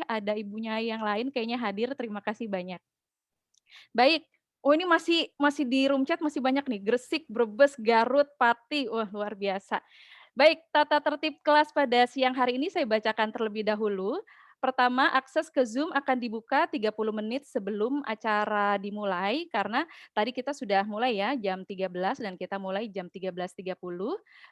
ada ibunya yang lain kayaknya hadir, terima kasih banyak. Baik, oh ini masih di room chat masih banyak nih, Gresik, Brebes, Garut, Pati, wah luar biasa. Baik, tata tertib kelas pada siang hari ini saya bacakan terlebih dahulu. Pertama, akses ke Zoom akan dibuka 30 menit sebelum acara dimulai, karena tadi kita sudah mulai ya jam 13 dan kita mulai jam 13.30.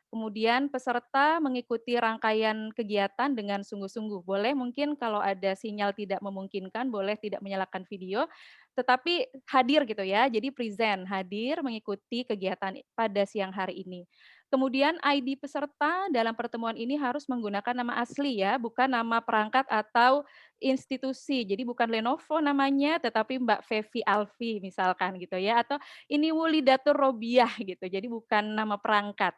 Kemudian peserta mengikuti rangkaian kegiatan dengan sungguh-sungguh. Boleh mungkin kalau ada sinyal tidak memungkinkan, boleh tidak menyalakan video, tetapi hadir gitu ya, jadi present, hadir mengikuti kegiatan pada siang hari ini. Kemudian ID peserta dalam pertemuan ini harus menggunakan nama asli ya, bukan nama perangkat atau institusi. Jadi bukan Lenovo namanya, tetapi Mbak Fevi Alfi misalkan gitu ya, atau ini Wulidatur Robiah gitu, jadi bukan nama perangkat.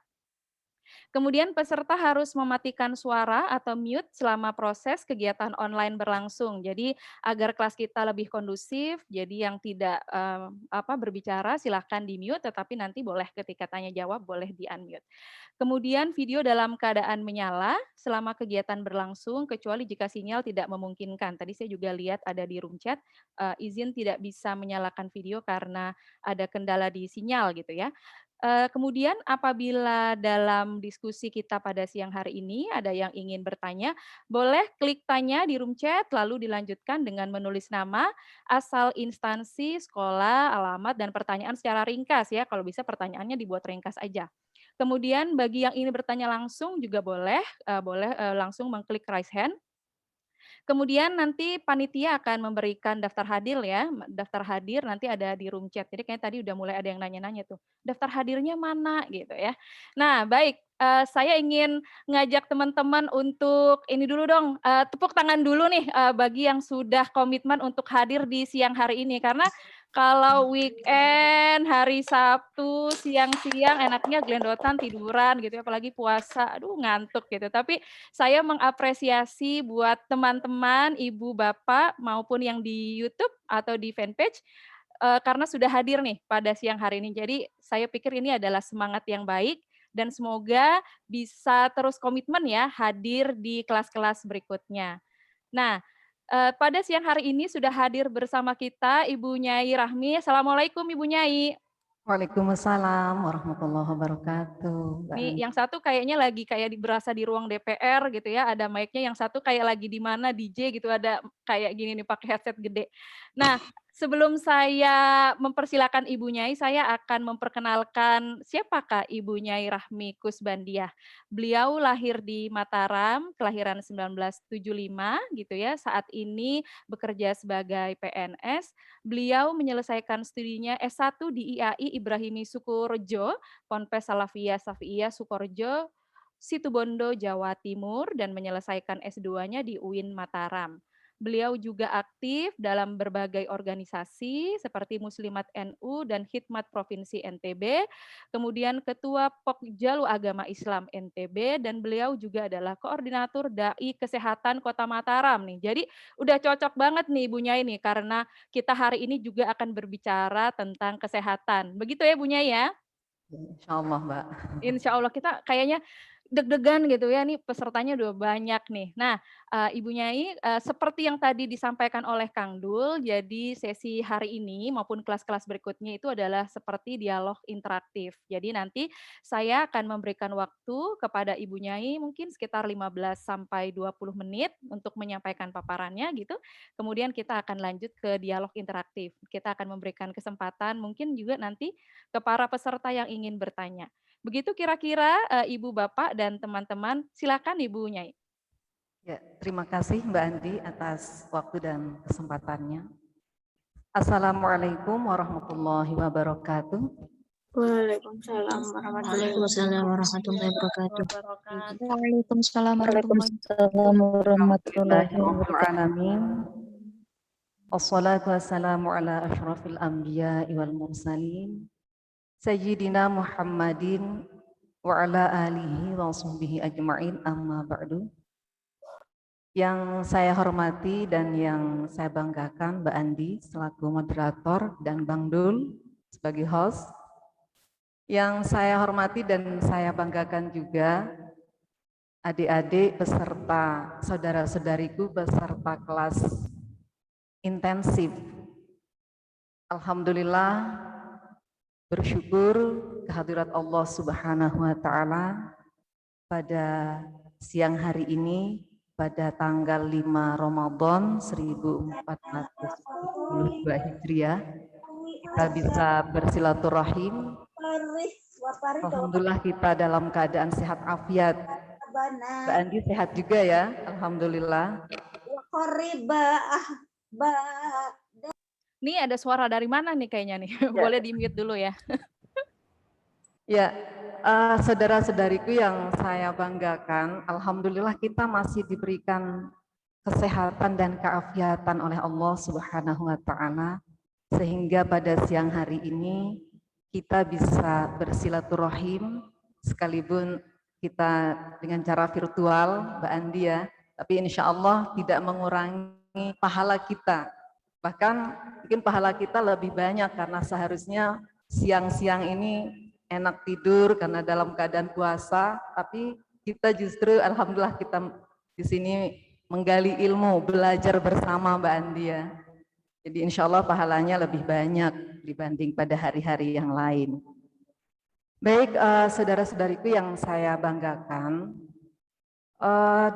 Kemudian peserta harus mematikan suara atau mute selama proses kegiatan online berlangsung. Jadi agar kelas kita lebih kondusif, jadi yang tidak, berbicara silahkan di-mute, tetapi nanti boleh ketika tanya jawab boleh di-unmute. Kemudian video dalam keadaan menyala selama kegiatan berlangsung, kecuali jika sinyal tidak memungkinkan. Tadi saya juga lihat ada di room chat, izin tidak bisa menyalakan video karena ada kendala di sinyal gitu ya. Kemudian apabila dalam diskusi kita pada siang hari ini ada yang ingin bertanya, boleh klik tanya di room chat lalu dilanjutkan dengan menulis nama, asal instansi, sekolah, alamat, dan pertanyaan secara ringkas ya, kalau bisa pertanyaannya dibuat ringkas aja. Kemudian bagi yang ingin bertanya langsung juga boleh, langsung mengklik raise hand. Kemudian nanti panitia akan memberikan daftar hadir ya, daftar hadir nanti ada di room chat. Jadi kayaknya tadi udah mulai ada yang nanya-nanya tuh, "Daftar hadirnya mana?" Gitu ya. Nah baik, saya ingin ngajak teman-teman untuk ini dulu dong, tepuk tangan dulu nih, bagi yang sudah komitmen untuk hadir di siang hari ini. Karena kalau weekend, hari Sabtu, siang-siang enaknya gelendotan, tiduran gitu ya, apalagi puasa, aduh ngantuk gitu. Tapi saya mengapresiasi buat teman-teman, ibu, bapak, maupun yang di YouTube atau di fanpage, karena sudah hadir nih pada siang hari ini. Jadi saya pikir ini adalah semangat yang baik dan semoga bisa terus komitmen ya hadir di kelas-kelas berikutnya. Nah, pada siang hari ini sudah hadir bersama kita Ibu Nyai Rahmi. Assalamualaikum Ibu Nyai. Waalaikumsalam warahmatullahi wabarakatuh, Mbak Nih, yang Andi. satu kayaknya lagi kayak berasa di ruang DPR gitu ya, ada mic-nya, yang satu kayak lagi di mana DJ gitu, ada kayak gini nih pakai headset gede. Nah, sebelum saya mempersilakan Ibu Nyai, saya akan memperkenalkan siapakah Ibu Nyai Rahmi Kusbandiah. Beliau lahir di Mataram, kelahiran 1975 gitu ya, saat ini bekerja sebagai PNS. Beliau menyelesaikan studinya S1 di IAI Ibrahimi Sukorejo, Ponpes Salafiyah Syafiyah Sukorejo, Situbondo, Jawa Timur dan menyelesaikan S2-nya di UIN Mataram. Beliau juga aktif dalam berbagai organisasi seperti Muslimat NU dan Hikmat Provinsi NTB, kemudian Ketua Pokjalu Agama Islam NTB, dan beliau juga adalah Koordinator Dai Kesehatan Kota Mataram nih. Jadi udah cocok banget nih Bu Nyai nih, karena kita hari ini juga akan berbicara tentang kesehatan. Begitu ya Bu Nyai ya? Insyaallah, Mbak. Insya Allah kita kayaknya deg-degan gitu ya, nih pesertanya udah banyak nih. Nah, Ibu Nyai, seperti yang tadi disampaikan oleh Kang Dul, jadi sesi hari ini maupun kelas-kelas berikutnya itu adalah seperti dialog interaktif. Jadi nanti saya akan memberikan waktu kepada Ibu Nyai mungkin sekitar 15 sampai 20 menit untuk menyampaikan paparannya gitu. Kemudian kita akan lanjut ke dialog interaktif. Kita akan memberikan kesempatan mungkin juga nanti ke para peserta yang ingin bertanya. Begitu kira-kira, Ibu, Bapak, dan teman-teman, silakan Ibu Nyai. Ya, terima kasih Mbak Andi atas waktu dan kesempatannya. Assalamualaikum warahmatullahi wabarakatuh. Waalaikumsalam warahmatullahi Waalaikumsalam wabarakatuh. warahmatullahi wabarakatuh. Wabarakatuh. Waalaikumsalam warahmatullahi Waalaikumsalam warahmatullahi Alhamdulillahirabbil wabarakatuh. alamin. Wassalatu wassalamu ala asyrafil anbiya'i wal mursalin. Sayyidina Muhammadin wa ala alihi wa sahbihi ajma'in, amma ba'du. Yang saya hormati dan yang saya banggakan Mbak Andi selaku moderator dan Bang Dul sebagai host. Yang saya hormati dan saya banggakan juga adik-adik beserta saudara-saudariku beserta kelas intensif. Alhamdulillah, bersyukur kehadirat Allah Subhanahu wa Ta'ala pada siang hari ini, pada tanggal 5 Ramadan 1442 Hijriah, kita bisa bersilaturahim. Alhamdulillah kita dalam keadaan sehat afiat. Mbak Andi sehat juga ya, alhamdulillah. Nih ada suara dari mana nih kayaknya nih? Boleh di-mute dulu ya. Ya, saudara-saudariku yang saya banggakan, alhamdulillah kita masih diberikan kesehatan dan keafiatan oleh Allah Subhanahu wa Ta'ala, sehingga pada siang hari ini kita bisa bersilaturahim sekalipun kita dengan cara virtual, Mbak Andi ya, tapi insya Allah tidak mengurangi pahala kita. Bahkan mungkin pahala kita lebih banyak karena seharusnya siang-siang ini enak tidur karena dalam keadaan puasa, tapi kita justru alhamdulillah kita di sini menggali ilmu, belajar bersama Mbak Andi ya. Jadi insya Allah pahalanya lebih banyak dibanding pada hari-hari yang lain. Baik, saudara-saudariku yang saya banggakan,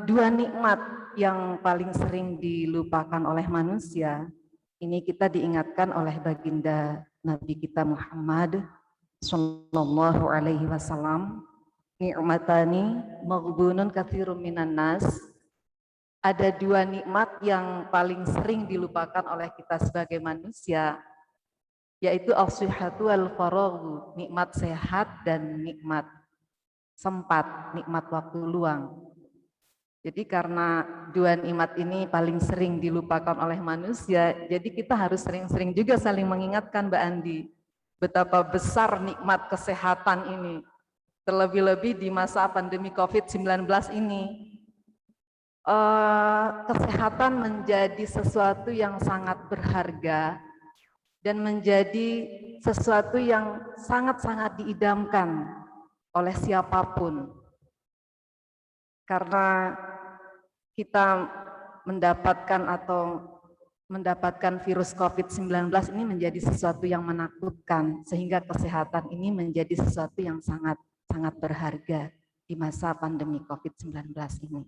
dua nikmat yang paling sering dilupakan oleh manusia, ini kita diingatkan oleh baginda Nabi kita Muhammad Sallallahu Alaihi Wasallam, ni'matani maghbunun katsirun minan nas. Ada dua nikmat yang paling sering dilupakan oleh kita sebagai manusia, yaitu as-sihhatu wal faraghu, nikmat sehat dan nikmat sempat, nikmat waktu luang. Jadi karena dua nikmat ini paling sering dilupakan oleh manusia, jadi kita harus sering-sering juga saling mengingatkan Mbak Andi, betapa besar nikmat kesehatan ini, terlebih-lebih di masa pandemi COVID-19 ini. Kesehatan menjadi sesuatu yang sangat berharga dan menjadi sesuatu yang sangat-sangat diidamkan oleh siapapun. Karena kita mendapatkan virus COVID-19 ini menjadi sesuatu yang menakutkan, sehingga kesehatan ini menjadi sesuatu yang sangat berharga di masa pandemi COVID-19 ini.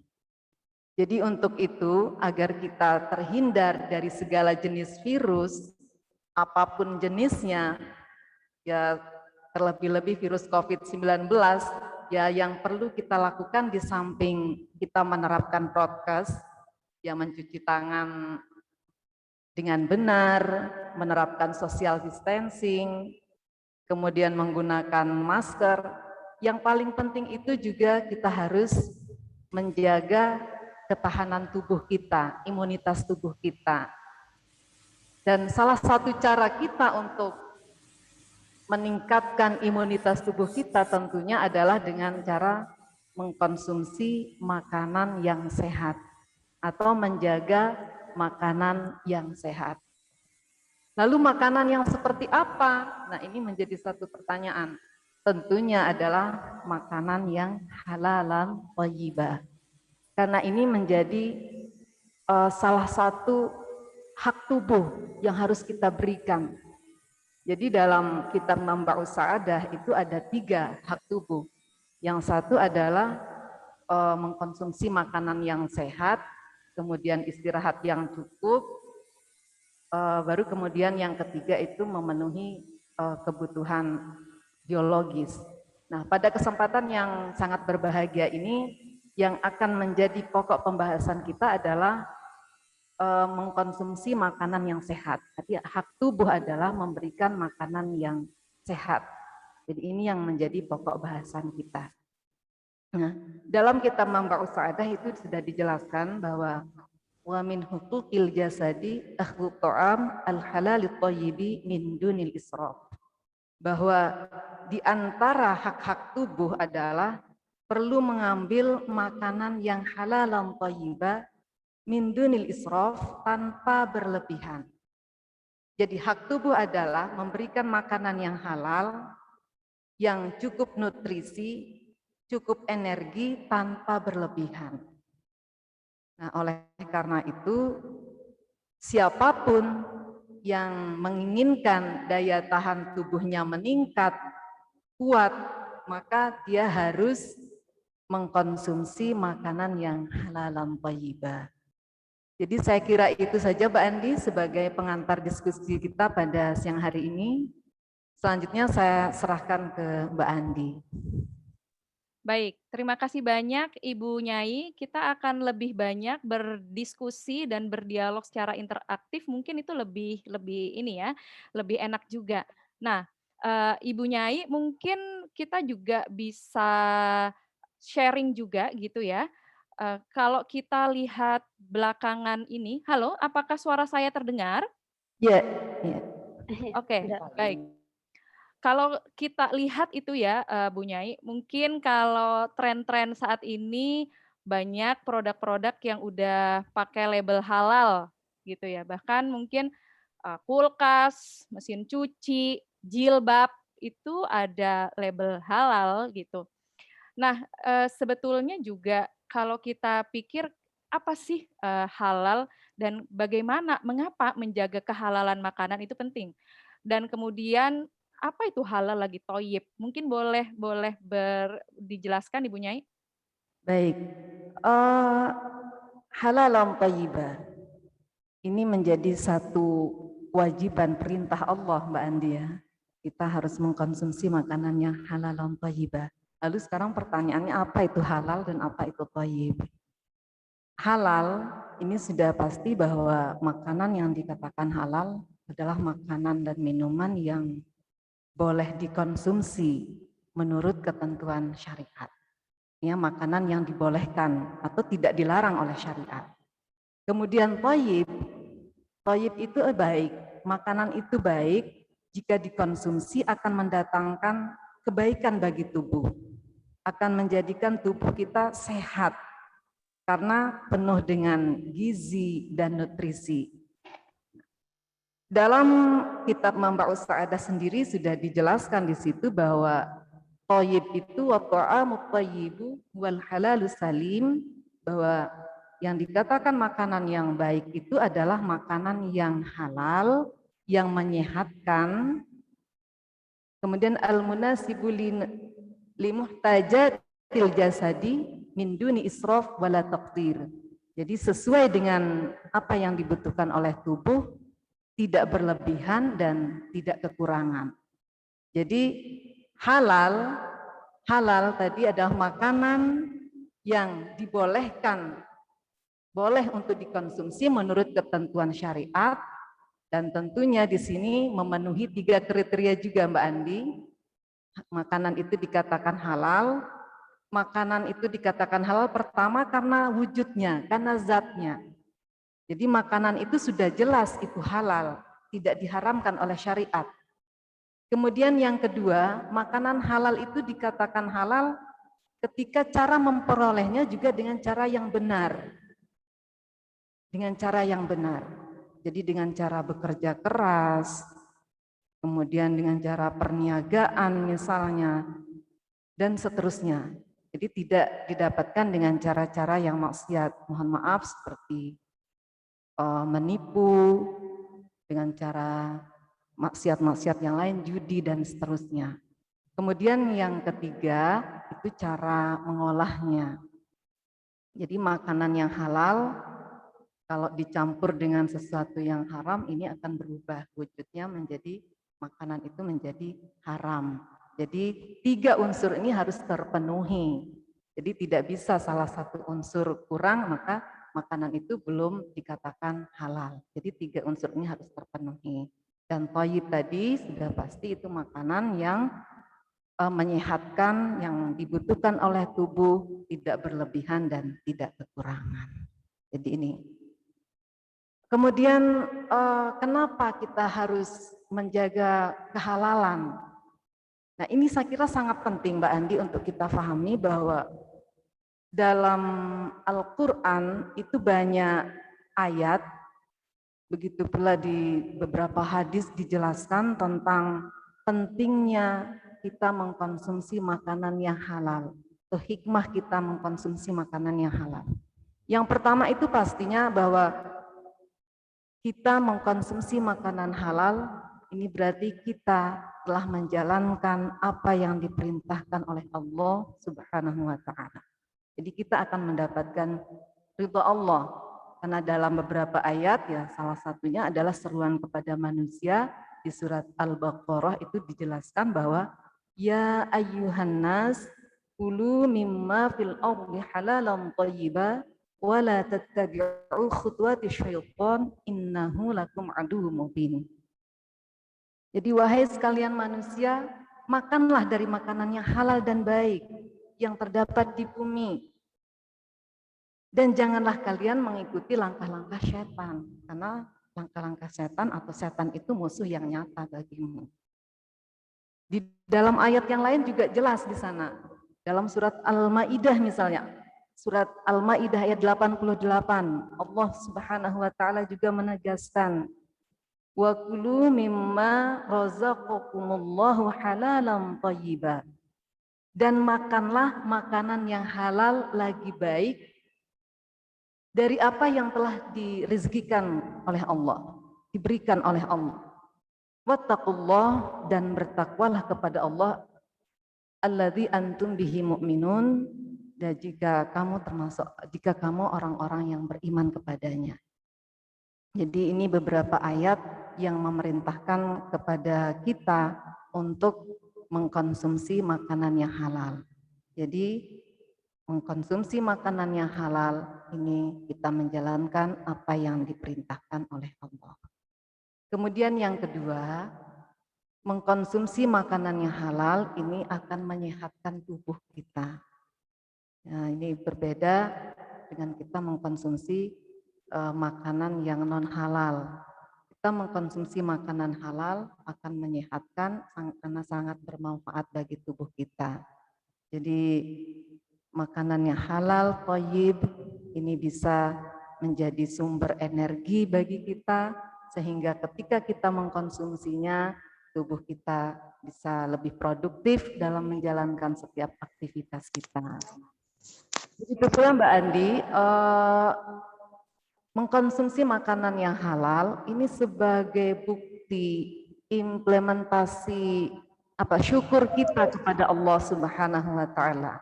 Jadi untuk itu, agar kita terhindar dari segala jenis virus, apapun jenisnya, ya terlebih-lebih virus COVID-19, ya yang perlu kita lakukan di samping kita menerapkan prokes, ya mencuci tangan dengan benar, menerapkan social distancing, kemudian menggunakan masker. Yang paling penting itu juga kita harus menjaga ketahanan tubuh kita, imunitas tubuh kita. Dan salah satu cara kita untuk meningkatkan imunitas tubuh kita tentunya adalah dengan cara mengkonsumsi makanan yang sehat atau menjaga makanan yang sehat. Lalu makanan yang seperti apa? Nah, ini menjadi satu pertanyaan. Tentunya adalah makanan yang halalan thayyibah. Karena ini menjadi salah satu hak tubuh yang harus kita berikan. Jadi dalam kitab Manba'us Sa'adah itu ada 3 hak tubuh. Yang satu adalah mengkonsumsi makanan yang sehat, kemudian istirahat yang cukup, baru kemudian yang ketiga itu memenuhi kebutuhan biologis. Nah, pada kesempatan yang sangat berbahagia ini, yang akan menjadi pokok pembahasan kita adalah mengkonsumsi makanan yang sehat. Jadi hak tubuh adalah memberikan makanan yang sehat. Jadi ini yang menjadi pokok bahasan kita. Nah, dalam kitab Manba'us Sa'adah itu sudah dijelaskan bahwa wa min huquqil jasadi akhdhu ta'am al-halal at-thayyibi min dunil israf. Bahwa di antara hak-hak tubuh adalah perlu mengambil makanan yang halalan thayyibah min dunil israf, tanpa berlebihan. Jadi hak tubuh adalah memberikan makanan yang halal, yang cukup nutrisi, cukup energi tanpa berlebihan. Nah, oleh karena itu, siapapun yang menginginkan daya tahan tubuhnya meningkat, kuat, maka dia harus mengkonsumsi makanan yang halalan thayyibah. Jadi saya kira itu saja Mbak Andi sebagai pengantar diskusi kita pada siang hari ini. Selanjutnya saya serahkan ke Mbak Andi. Baik, terima kasih banyak Ibu Nyai. Kita akan lebih banyak berdiskusi dan berdialog secara interaktif. Mungkin itu lebih lebih ini ya, lebih enak juga. Nah, Ibu Nyai mungkin kita juga bisa sharing juga gitu ya. Kalau kita lihat belakangan ini, halo, apakah suara saya terdengar? Ya, ya. Oke, baik. Kalau kita lihat itu ya, Bu Nyai, mungkin kalau tren-tren saat ini banyak produk-produk yang udah pakai label halal gitu ya. Bahkan mungkin, kulkas, mesin cuci, jilbab, itu ada label halal gitu. Nah, sebetulnya juga kalau kita pikir apa sih, halal dan bagaimana, mengapa menjaga kehalalan makanan itu penting? Dan kemudian apa itu halal lagi thayyib? Mungkin boleh boleh dijelaskan Ibu Nyai? Baik. Halalan thayyibah. Ini menjadi satu kewajiban perintah Allah Mbak Andi ya. Kita harus mengkonsumsi makanan yang halalan thayyibah. Lalu sekarang pertanyaannya apa itu halal dan apa itu thayyib? Halal ini sudah pasti bahwa makanan yang dikatakan halal adalah makanan dan minuman yang boleh dikonsumsi menurut ketentuan syariat. Ya, makanan yang dibolehkan atau tidak dilarang oleh syariat. Kemudian thayyib, thayyib itu baik, makanan itu baik jika dikonsumsi akan mendatangkan kebaikan bagi tubuh, akan menjadikan tubuh kita sehat karena penuh dengan gizi dan nutrisi. Dalam kitab Manba'us Sa'adah sendiri sudah dijelaskan di situ bahwa thayyib itu wa ta'amut thayyibu wal halalu salim, bahwa yang dikatakan makanan yang baik itu adalah makanan yang halal, yang menyehatkan. Kemudian al-munasibu li muhtajatil jasadi min duni israf wala taqdir. Jadi sesuai dengan apa yang dibutuhkan oleh tubuh, tidak berlebihan dan tidak kekurangan. Jadi halal tadi adalah makanan yang dibolehkan, boleh untuk dikonsumsi menurut ketentuan syariat, dan tentunya di sini memenuhi 3 kriteria juga Mbak Andi. Makanan itu dikatakan halal. Makanan itu dikatakan halal pertama karena wujudnya, karena zatnya. Jadi makanan itu sudah jelas itu halal, tidak diharamkan oleh syariat. Kemudian yang kedua, makanan halal itu dikatakan halal ketika cara memperolehnya juga dengan cara yang benar. Dengan cara yang benar. Jadi dengan cara bekerja keras, kemudian dengan cara perniagaan misalnya, dan seterusnya. Jadi tidak didapatkan dengan cara-cara yang maksiat. Mohon maaf seperti menipu, dengan cara maksiat-maksiat yang lain, judi dan seterusnya. Kemudian yang ketiga itu cara mengolahnya. Jadi makanan yang halal kalau dicampur dengan sesuatu yang haram ini akan berubah wujudnya menjadi makanan itu menjadi haram. Jadi 3 unsur ini harus terpenuhi. Jadi tidak bisa salah satu unsur kurang maka makanan itu belum dikatakan halal. Jadi 3 unsur ini harus terpenuhi. Dan thayyib tadi sudah pasti itu makanan yang menyehatkan, yang dibutuhkan oleh tubuh, tidak berlebihan dan tidak kekurangan. Jadi ini. Kemudian kenapa kita harus menjaga kehalalan? Nah ini saya kira sangat penting Mbak Andi untuk kita pahami bahwa dalam Al-Quran itu banyak ayat, begitu pula di beberapa hadis dijelaskan tentang pentingnya kita mengkonsumsi makanan yang halal. atau hikmah kita mengkonsumsi makanan yang halal. Yang pertama itu pastinya bahwa kita mengkonsumsi makanan halal, ini berarti kita telah menjalankan apa yang diperintahkan oleh Allah Subhanahu wa Ta'ala. Jadi kita akan mendapatkan ridha Allah, karena dalam beberapa ayat ya salah satunya adalah seruan kepada manusia di surat Al-Baqarah itu dijelaskan bahwa ya ayyuhan nas kulu mimma fil ardi halalan thayyiban wa la tattabi'u khutuwati syaitan innahu lakum aduwwum mubin. Jadi wahai sekalian manusia, makanlah dari makanan yang halal dan baik yang terdapat di bumi. Dan janganlah kalian mengikuti langkah-langkah setan, karena langkah-langkah setan atau setan itu musuh yang nyata bagimu. Di dalam ayat yang lain juga jelas di sana. Dalam surat Al-Maidah misalnya, surat Al-Maidah ayat 88, Allah Subhanahu wa taala juga menegaskan, wa kulu mimma razaqakumullahu halalan thayyiban. Dan makanlah makanan yang halal lagi baik dari apa yang telah dirizkikan oleh Allah, diberikan oleh Allah. Wattaqullah, dan bertakwalah kepada Allah, alladzi antum bihi mu'minun, dan jika kamu orang-orang yang beriman kepadanya. Jadi ini beberapa ayat yang memerintahkan kepada kita untuk mengkonsumsi makanan yang halal. Jadi mengkonsumsi makanan yang halal ini kita menjalankan apa yang diperintahkan oleh Allah. Kemudian yang kedua, mengkonsumsi makanan yang halal ini akan menyehatkan tubuh kita. Nah, ini berbeda dengan kita mengkonsumsi makanan yang non halal. Kita mengkonsumsi makanan halal akan menyehatkan karena sangat bermanfaat bagi tubuh kita. Jadi makanan yang halal, thayyib, ini bisa menjadi sumber energi bagi kita, sehingga ketika kita mengkonsumsinya, tubuh kita bisa lebih produktif dalam menjalankan setiap aktivitas kita. Begitu pula Mbak Andi, mengkonsumsi makanan yang halal ini sebagai bukti implementasi syukur kita kepada Allah Subhanahu wa taala.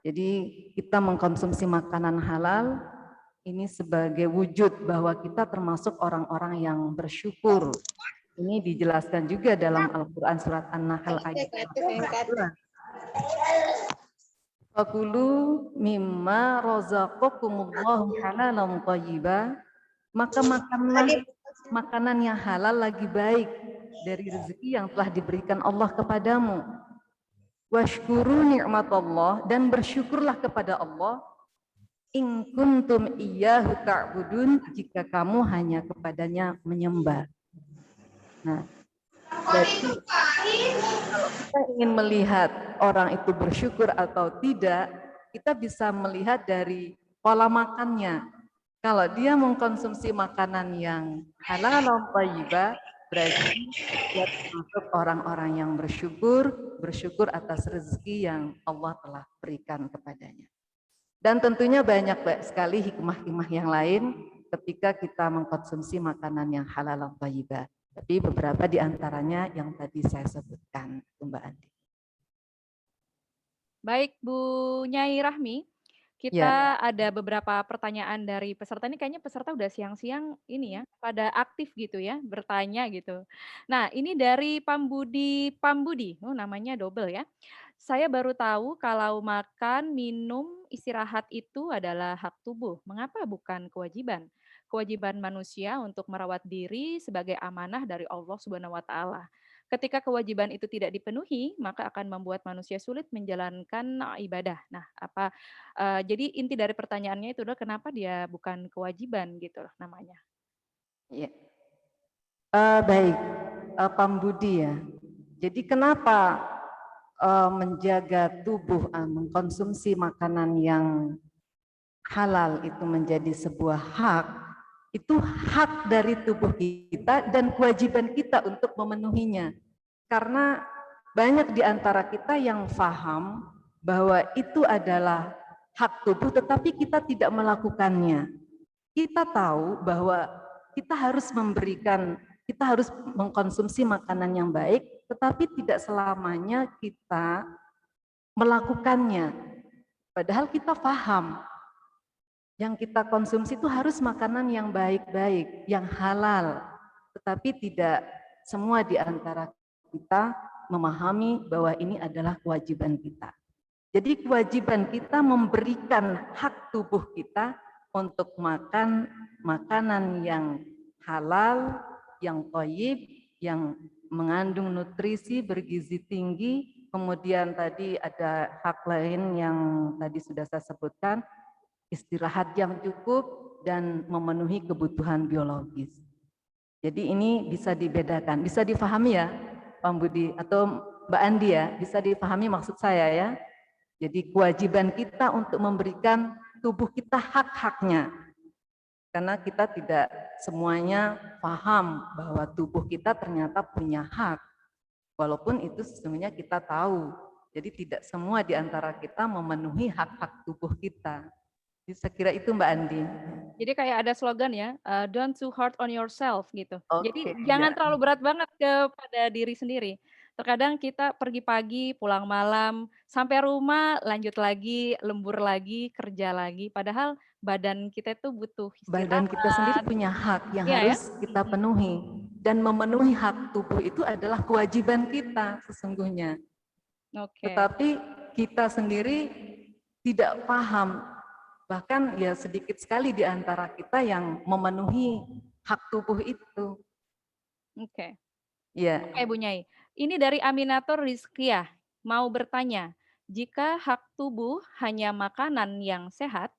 Jadi kita mengkonsumsi makanan halal ini sebagai wujud bahwa kita termasuk orang-orang yang bersyukur. Ini dijelaskan juga dalam Al-Quran surat An-Nahl ayat 14. Fakulu mimma razaqakumullahu halalan thayyiban, maka makanlah makanan yang halal lagi baik dari rezeki yang telah diberikan Allah kepadamu. Washkuru ni'matallah, dan bersyukurlah kepada Allah, in kuntum iyyahu ta'budun, jika kamu hanya kepadanya menyembah. Nah, jadi kalau kita ingin melihat orang itu bersyukur atau tidak, kita bisa melihat dari pola makannya. Kalau dia mengkonsumsi makanan yang halal dan thayyibah, berarti dia termasuk orang-orang yang bersyukur atas rezeki yang Allah telah berikan kepadanya. Dan tentunya banyak sekali hikmah-hikmah yang lain ketika kita mengkonsumsi makanan yang halal dan thayyibah. Tapi beberapa di antaranya yang tadi saya sebutkan, Mbak Andi. Baik, Bu Nyai Rahmi, kita ada beberapa pertanyaan dari peserta. Ini kayaknya peserta udah siang-siang ini ya, pada aktif gitu ya, bertanya gitu. Nah, ini dari Pambudi, namanya double ya. Saya baru tahu kalau makan, minum, istirahat itu adalah hak tubuh. Mengapa bukan kewajiban? Kewajiban manusia untuk merawat diri sebagai amanah dari Allah Subhanahu wa taala. Ketika kewajiban itu tidak dipenuhi, maka akan membuat manusia sulit menjalankan ibadah. Nah, jadi inti dari pertanyaannya itu adalah kenapa dia bukan kewajiban gitu loh namanya. Ya. Baik, Pambudi ya. Jadi kenapa menjaga tubuh, mengkonsumsi makanan yang halal itu menjadi sebuah hak, itu hak dari tubuh kita dan kewajiban kita untuk memenuhinya. Karena banyak di antara kita yang paham bahwa itu adalah hak tubuh tetapi kita tidak melakukannya. Kita tahu bahwa kita harus mengkonsumsi makanan yang baik, tetapi tidak selamanya kita melakukannya. Padahal kita paham yang kita konsumsi itu harus makanan yang baik-baik, yang halal. Tetapi tidak semua di antara kita memahami bahwa ini adalah kewajiban kita. Jadi kewajiban kita memberikan hak tubuh kita untuk makan makanan yang halal, yang thayyib, yang mengandung nutrisi, bergizi tinggi. Kemudian tadi ada hak lain yang tadi sudah saya sebutkan, istirahat yang cukup dan memenuhi kebutuhan biologis. Jadi ini bisa dibedakan, bisa difahami ya Pak Budi atau Mbak Andi ya, bisa difahami maksud saya ya. Jadi kewajiban kita untuk memberikan tubuh kita hak-haknya. Karena kita tidak semuanya paham bahwa tubuh kita ternyata punya hak. Walaupun itu sesungguhnya kita tahu. Jadi tidak semua di antara kita memenuhi hak-hak tubuh kita. Jadi saya kira itu Mbak Andi. Jadi kayak ada slogan ya, don't too hard on yourself gitu. Jadi Oke, jangan ya. terlalu berat banget kepada diri sendiri. Terkadang kita pergi pagi, pulang malam, sampai rumah lanjut lagi, lembur lagi, kerja lagi. Padahal badan kita itu butuh Badan kita sendiri istirahat. punya hak yang Iya ya? harus kita penuhi. Dan memenuhi hak tubuh itu adalah kewajiban kita sesungguhnya. Oke. Tetapi kita sendiri tidak paham. Bahkan ya sedikit sekali di antara kita yang memenuhi hak tubuh itu. Oke. Ya. Oke Bu Nyai. Ini dari Aminatur Rizkiah. Mau bertanya, jika hak tubuh hanya makanan yang sehat,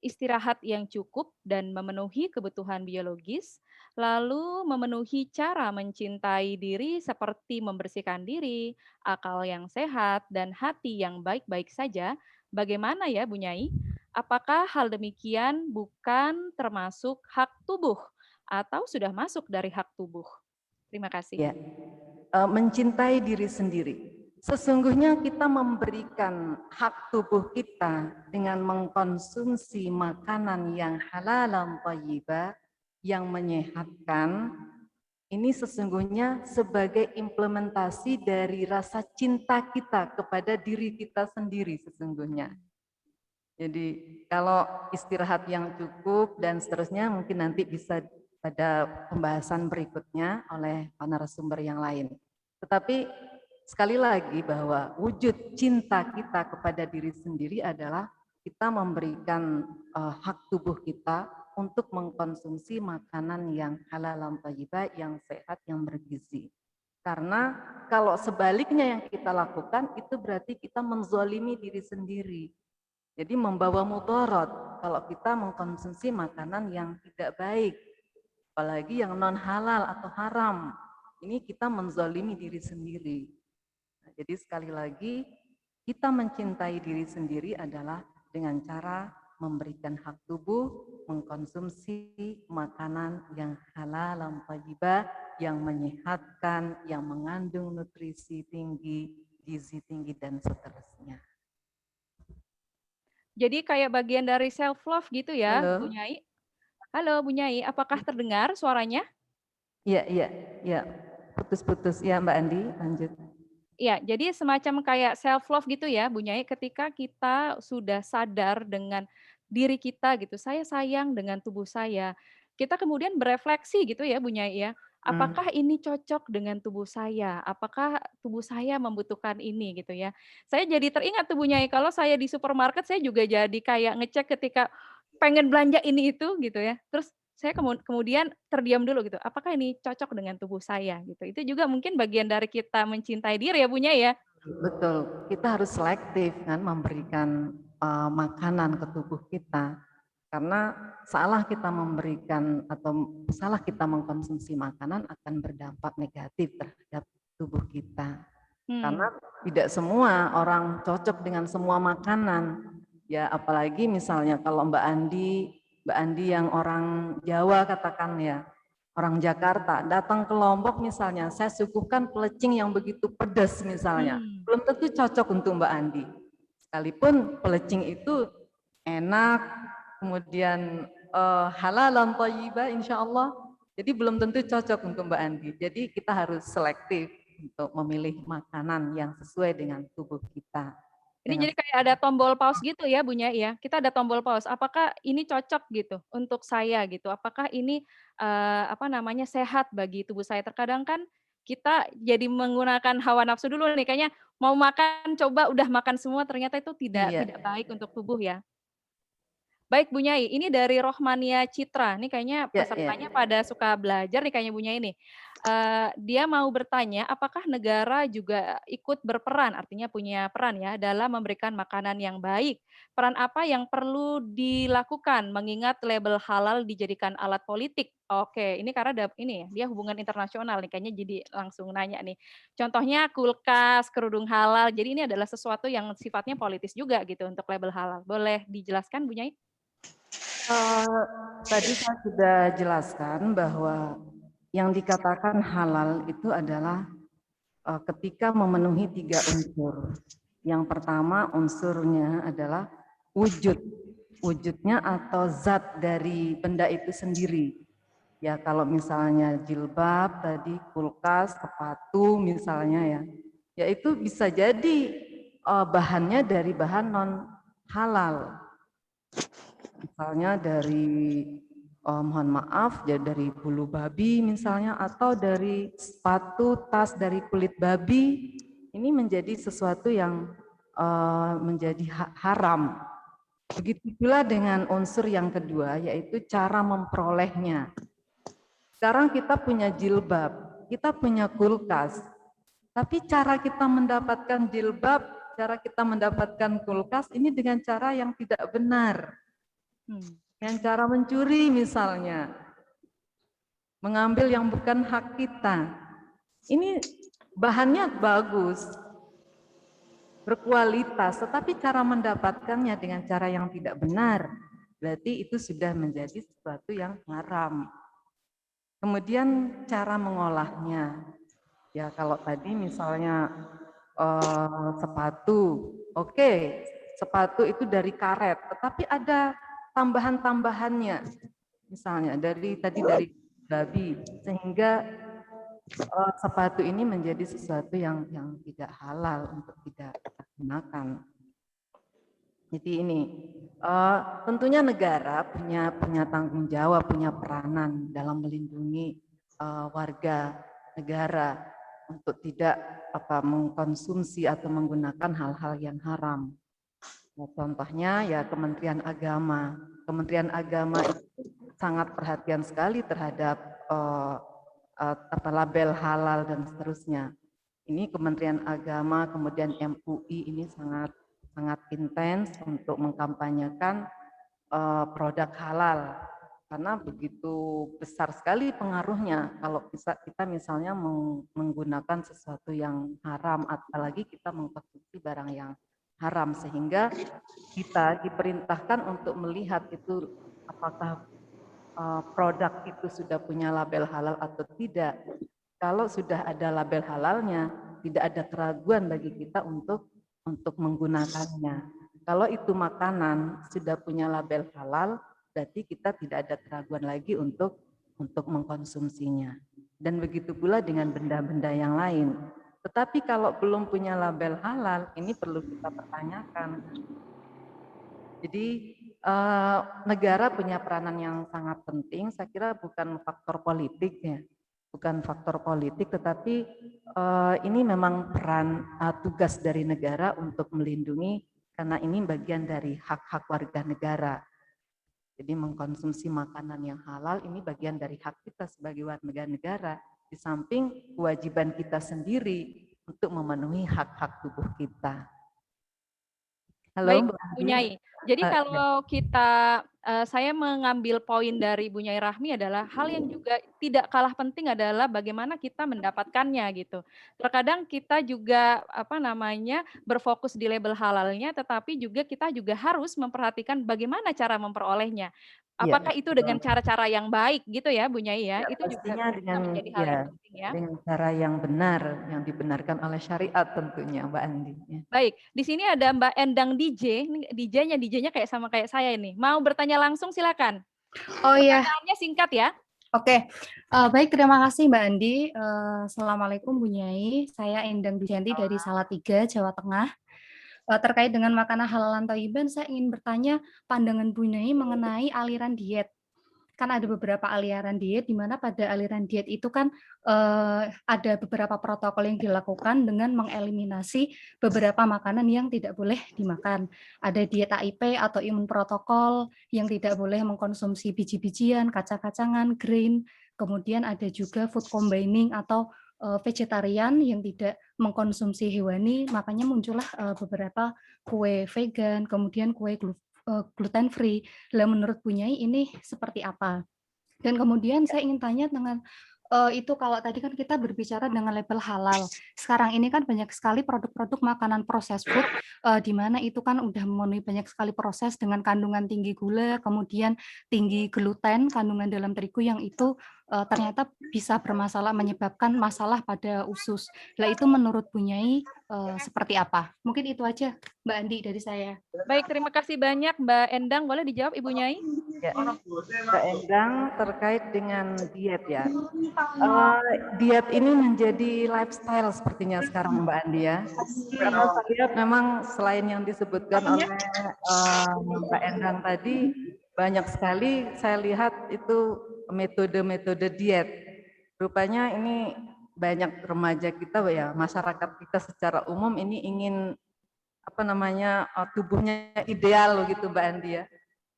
istirahat yang cukup dan memenuhi kebutuhan biologis, lalu memenuhi cara mencintai diri seperti membersihkan diri, akal yang sehat, dan hati yang baik-baik saja, bagaimana ya Bu Nyai? Apakah hal demikian bukan termasuk hak tubuh atau sudah masuk dari hak tubuh? Terima kasih. Ya. Mencintai diri sendiri. Sesungguhnya kita memberikan hak tubuh kita dengan mengkonsumsi makanan yang halal dan thayyibah, yang menyehatkan, ini sesungguhnya sebagai implementasi dari rasa cinta kita kepada diri kita sendiri sesungguhnya. Jadi kalau istirahat yang cukup dan seterusnya mungkin nanti bisa pada pembahasan berikutnya oleh narasumber yang lain. Tetapi sekali lagi bahwa wujud cinta kita kepada diri sendiri adalah kita memberikan hak tubuh kita untuk mengkonsumsi makanan yang halal dan thayyibah, yang sehat, yang bergizi. Karena kalau sebaliknya yang kita lakukan itu berarti kita menzalimi diri sendiri. Jadi membawa mudarat kalau kita mengkonsumsi makanan yang tidak baik. Apalagi yang non halal atau haram, ini kita menzalimi diri sendiri. Nah, jadi sekali lagi kita mencintai diri sendiri adalah dengan cara memberikan hak tubuh, mengkonsumsi makanan yang halal, yang thayyibah, yang menyehatkan, yang mengandung nutrisi tinggi, gizi tinggi dan seterusnya. Jadi kayak bagian dari self love gitu ya, Halo. Bu Nyai? Halo Bu Nyai, apakah terdengar suaranya? Iya. Putus-putus. Ya Mbak Andi, lanjut. Iya, jadi semacam kayak self love gitu ya Bu Nyai, ketika kita sudah sadar dengan diri kita gitu, saya sayang dengan tubuh saya. Kita kemudian berefleksi gitu ya Bu Nyai ya, apakah ini cocok dengan tubuh saya? Apakah tubuh saya membutuhkan ini gitu ya. Saya jadi teringat tuh Bu Nyai, kalau saya di supermarket saya juga jadi kayak ngecek ketika pengen belanja ini itu gitu ya. Terus saya kemudian terdiam dulu gitu, apakah ini cocok dengan tubuh saya gitu. Itu juga mungkin bagian dari kita mencintai diri ya Bu Nyai ya? Betul, kita harus selektif kan memberikan makanan ke tubuh kita. Karena salah kita memberikan atau salah kita mengkonsumsi makanan akan berdampak negatif terhadap tubuh kita. Karena tidak semua orang cocok dengan semua makanan. Ya apalagi misalnya kalau Mbak Andi yang orang Jawa katakan ya, orang Jakarta datang ke Lombok misalnya, saya suguhkan pelecing yang begitu pedas misalnya, belum tentu cocok untuk Mbak Andi. Sekalipun pelecing itu enak, kemudian halalan thayyibah insya Allah, jadi belum tentu cocok untuk Mbak Andi. Jadi kita harus selektif untuk memilih makanan yang sesuai dengan tubuh kita. Ini Dengan jadi kayak ada tombol pause gitu ya, Bu Nyai ya? Kita ada tombol pause, apakah ini cocok gitu untuk saya gitu? Apakah ini, apa namanya, sehat bagi tubuh saya? Terkadang kan kita jadi menggunakan hawa nafsu dulu nih, kayaknya mau makan, coba udah makan semua, ternyata itu tidak iya, tidak baik untuk tubuh ya. Baik Bu Nyai, ini dari Rohmania Citra, ini kayaknya ya, ya. pesertanya pada suka belajar nih kayaknya Bu Nyai nih. Dia mau bertanya, apakah negara juga ikut berperan, artinya punya peran ya, dalam memberikan makanan yang baik? Peran apa yang perlu dilakukan mengingat label halal dijadikan alat politik? Oke, ini karena ini ya, dia hubungan internasional nih, kayaknya jadi langsung nanya nih. Contohnya kulkas, kerudung halal, jadi ini adalah sesuatu yang sifatnya politis juga gitu untuk label halal. Boleh dijelaskan Bu Nyai? Tadi saya sudah jelaskan bahwa yang dikatakan halal itu adalah ketika memenuhi 3 unsur. Yang pertama unsurnya adalah wujud. Wujudnya atau zat dari benda itu sendiri. Ya kalau misalnya jilbab, tadi kulkas, sepatu misalnya ya. Ya itu bisa jadi bahannya dari bahan non halal. Misalnya dari mohon maaf ya dari bulu babi misalnya, atau dari sepatu tas dari kulit babi, ini menjadi sesuatu yang menjadi haram. Begitu pula dengan unsur yang kedua, yaitu cara memperolehnya. Sekarang kita punya jilbab, kita punya kulkas, tapi cara kita mendapatkan jilbab, cara kita mendapatkan kulkas ini dengan cara yang tidak benar. Dengan cara mencuri misalnya, mengambil yang bukan hak kita. Ini bahannya bagus, berkualitas, tetapi cara mendapatkannya dengan cara yang tidak benar, berarti itu sudah menjadi sesuatu yang haram. Kemudian cara mengolahnya, ya kalau tadi misalnya sepatu, oke, sepatu itu dari karet, tetapi ada tambahan-tambahannya, misalnya dari babi, sehingga sepatu ini menjadi sesuatu yang tidak halal untuk tidak kita gunakan. Jadi ini tentunya negara punya tanggung jawab, punya peranan dalam melindungi warga negara untuk tidak mengkonsumsi atau menggunakan hal-hal yang haram. Nah, contohnya ya Kementerian Agama. Kementerian Agama itu sangat perhatian sekali terhadap label halal dan seterusnya. Ini Kementerian Agama, kemudian MUI ini sangat intens untuk mengkampanyekan produk halal, karena begitu besar sekali pengaruhnya kalau kita misalnya menggunakan sesuatu yang haram, apalagi kita mengkonsumsi barang yang haram, sehingga kita diperintahkan untuk melihat itu apakah produk itu sudah punya label halal atau tidak. Kalau sudah ada label halalnya, tidak ada keraguan bagi kita untuk menggunakannya. Kalau itu makanan sudah punya label halal, berarti kita tidak ada keraguan lagi untuk mengkonsumsinya. Dan begitu pula dengan benda-benda yang lain. Tetapi kalau belum punya label halal, ini perlu kita pertanyakan. Jadi negara punya peranan yang sangat penting. Saya kira bukan faktor politik ya, bukan faktor politik, tetapi ini memang peran tugas dari negara untuk melindungi, karena ini bagian dari hak-hak warga negara. Jadi mengkonsumsi makanan yang halal ini bagian dari hak kita sebagai warga negara, di samping kewajiban kita sendiri untuk memenuhi hak-hak tubuh kita. Baik, Halo, Bu Nyai. Jadi kalau kita, saya mengambil poin dari Bu Nyai Rahmi adalah hal yang juga tidak kalah penting adalah bagaimana kita mendapatkannya gitu. Terkadang kita juga apa namanya, berfokus di label halalnya, tetapi juga kita juga harus memperhatikan bagaimana cara memperolehnya. Iya, Apakah itu dengan cara-cara yang baik gitu ya, Bu Nyai ya? ya, Itu juga pastinya bisa dengan menjadi hal ya yang penting ya. dengan cara yang benar, yang dibenarkan oleh syariat tentunya, Mbak Andi. Ya. Baik, di sini ada Mbak Endang DJ, ini DJ-nya kayak sama kayak saya ini. Mau bertanya langsung silakan. Oh iya, Pertanyaannya singkat ya. oke. Baik, terima kasih Mbak Andi. Assalamualaikum Bu Nyai. Saya Endang Dujenti dari Salatiga, Jawa Tengah. Terkait dengan makanan halalan thayyiban, saya ingin bertanya pandangan Bu Nyai mengenai aliran diet. Kan ada beberapa aliran diet, di mana pada aliran diet itu kan ada beberapa protokol yang dilakukan dengan mengeliminasi beberapa makanan yang tidak boleh dimakan. Ada diet AIP atau imun protokol yang tidak boleh mengkonsumsi biji-bijian, kacang-kacangan, grain. Kemudian ada juga food combining atau vegetarian yang tidak mengkonsumsi hewani, makanya muncullah beberapa kue vegan, kemudian kue gluten free. Lah menurut Bu Nyai ini seperti apa? Dan kemudian saya ingin tanya dengan itu kalau tadi kan kita berbicara dengan label halal. Sekarang ini kan banyak sekali produk-produk makanan processed food di mana itu kan udah memenuhi banyak sekali proses dengan kandungan tinggi gula, kemudian tinggi gluten, kandungan dalam terigu yang itu ternyata bisa bermasalah, menyebabkan masalah pada usus. Lah itu menurut Bu Nyai seperti apa? Mungkin itu aja Mbak Andi dari saya. Baik, terima kasih banyak Mbak Endang. Boleh dijawab Ibu Nyai? Ya, Mbak Endang terkait dengan diet ya. Diet ini menjadi lifestyle sepertinya sekarang Mbak Andi ya. Karena saya lihat memang selain yang disebutkan oleh Mbak Endang tadi, banyak sekali saya lihat itu metode-metode diet. Rupanya ini banyak remaja kita ya, masyarakat kita secara umum ini ingin tubuhnya ideal gitu Mbak Andi ya.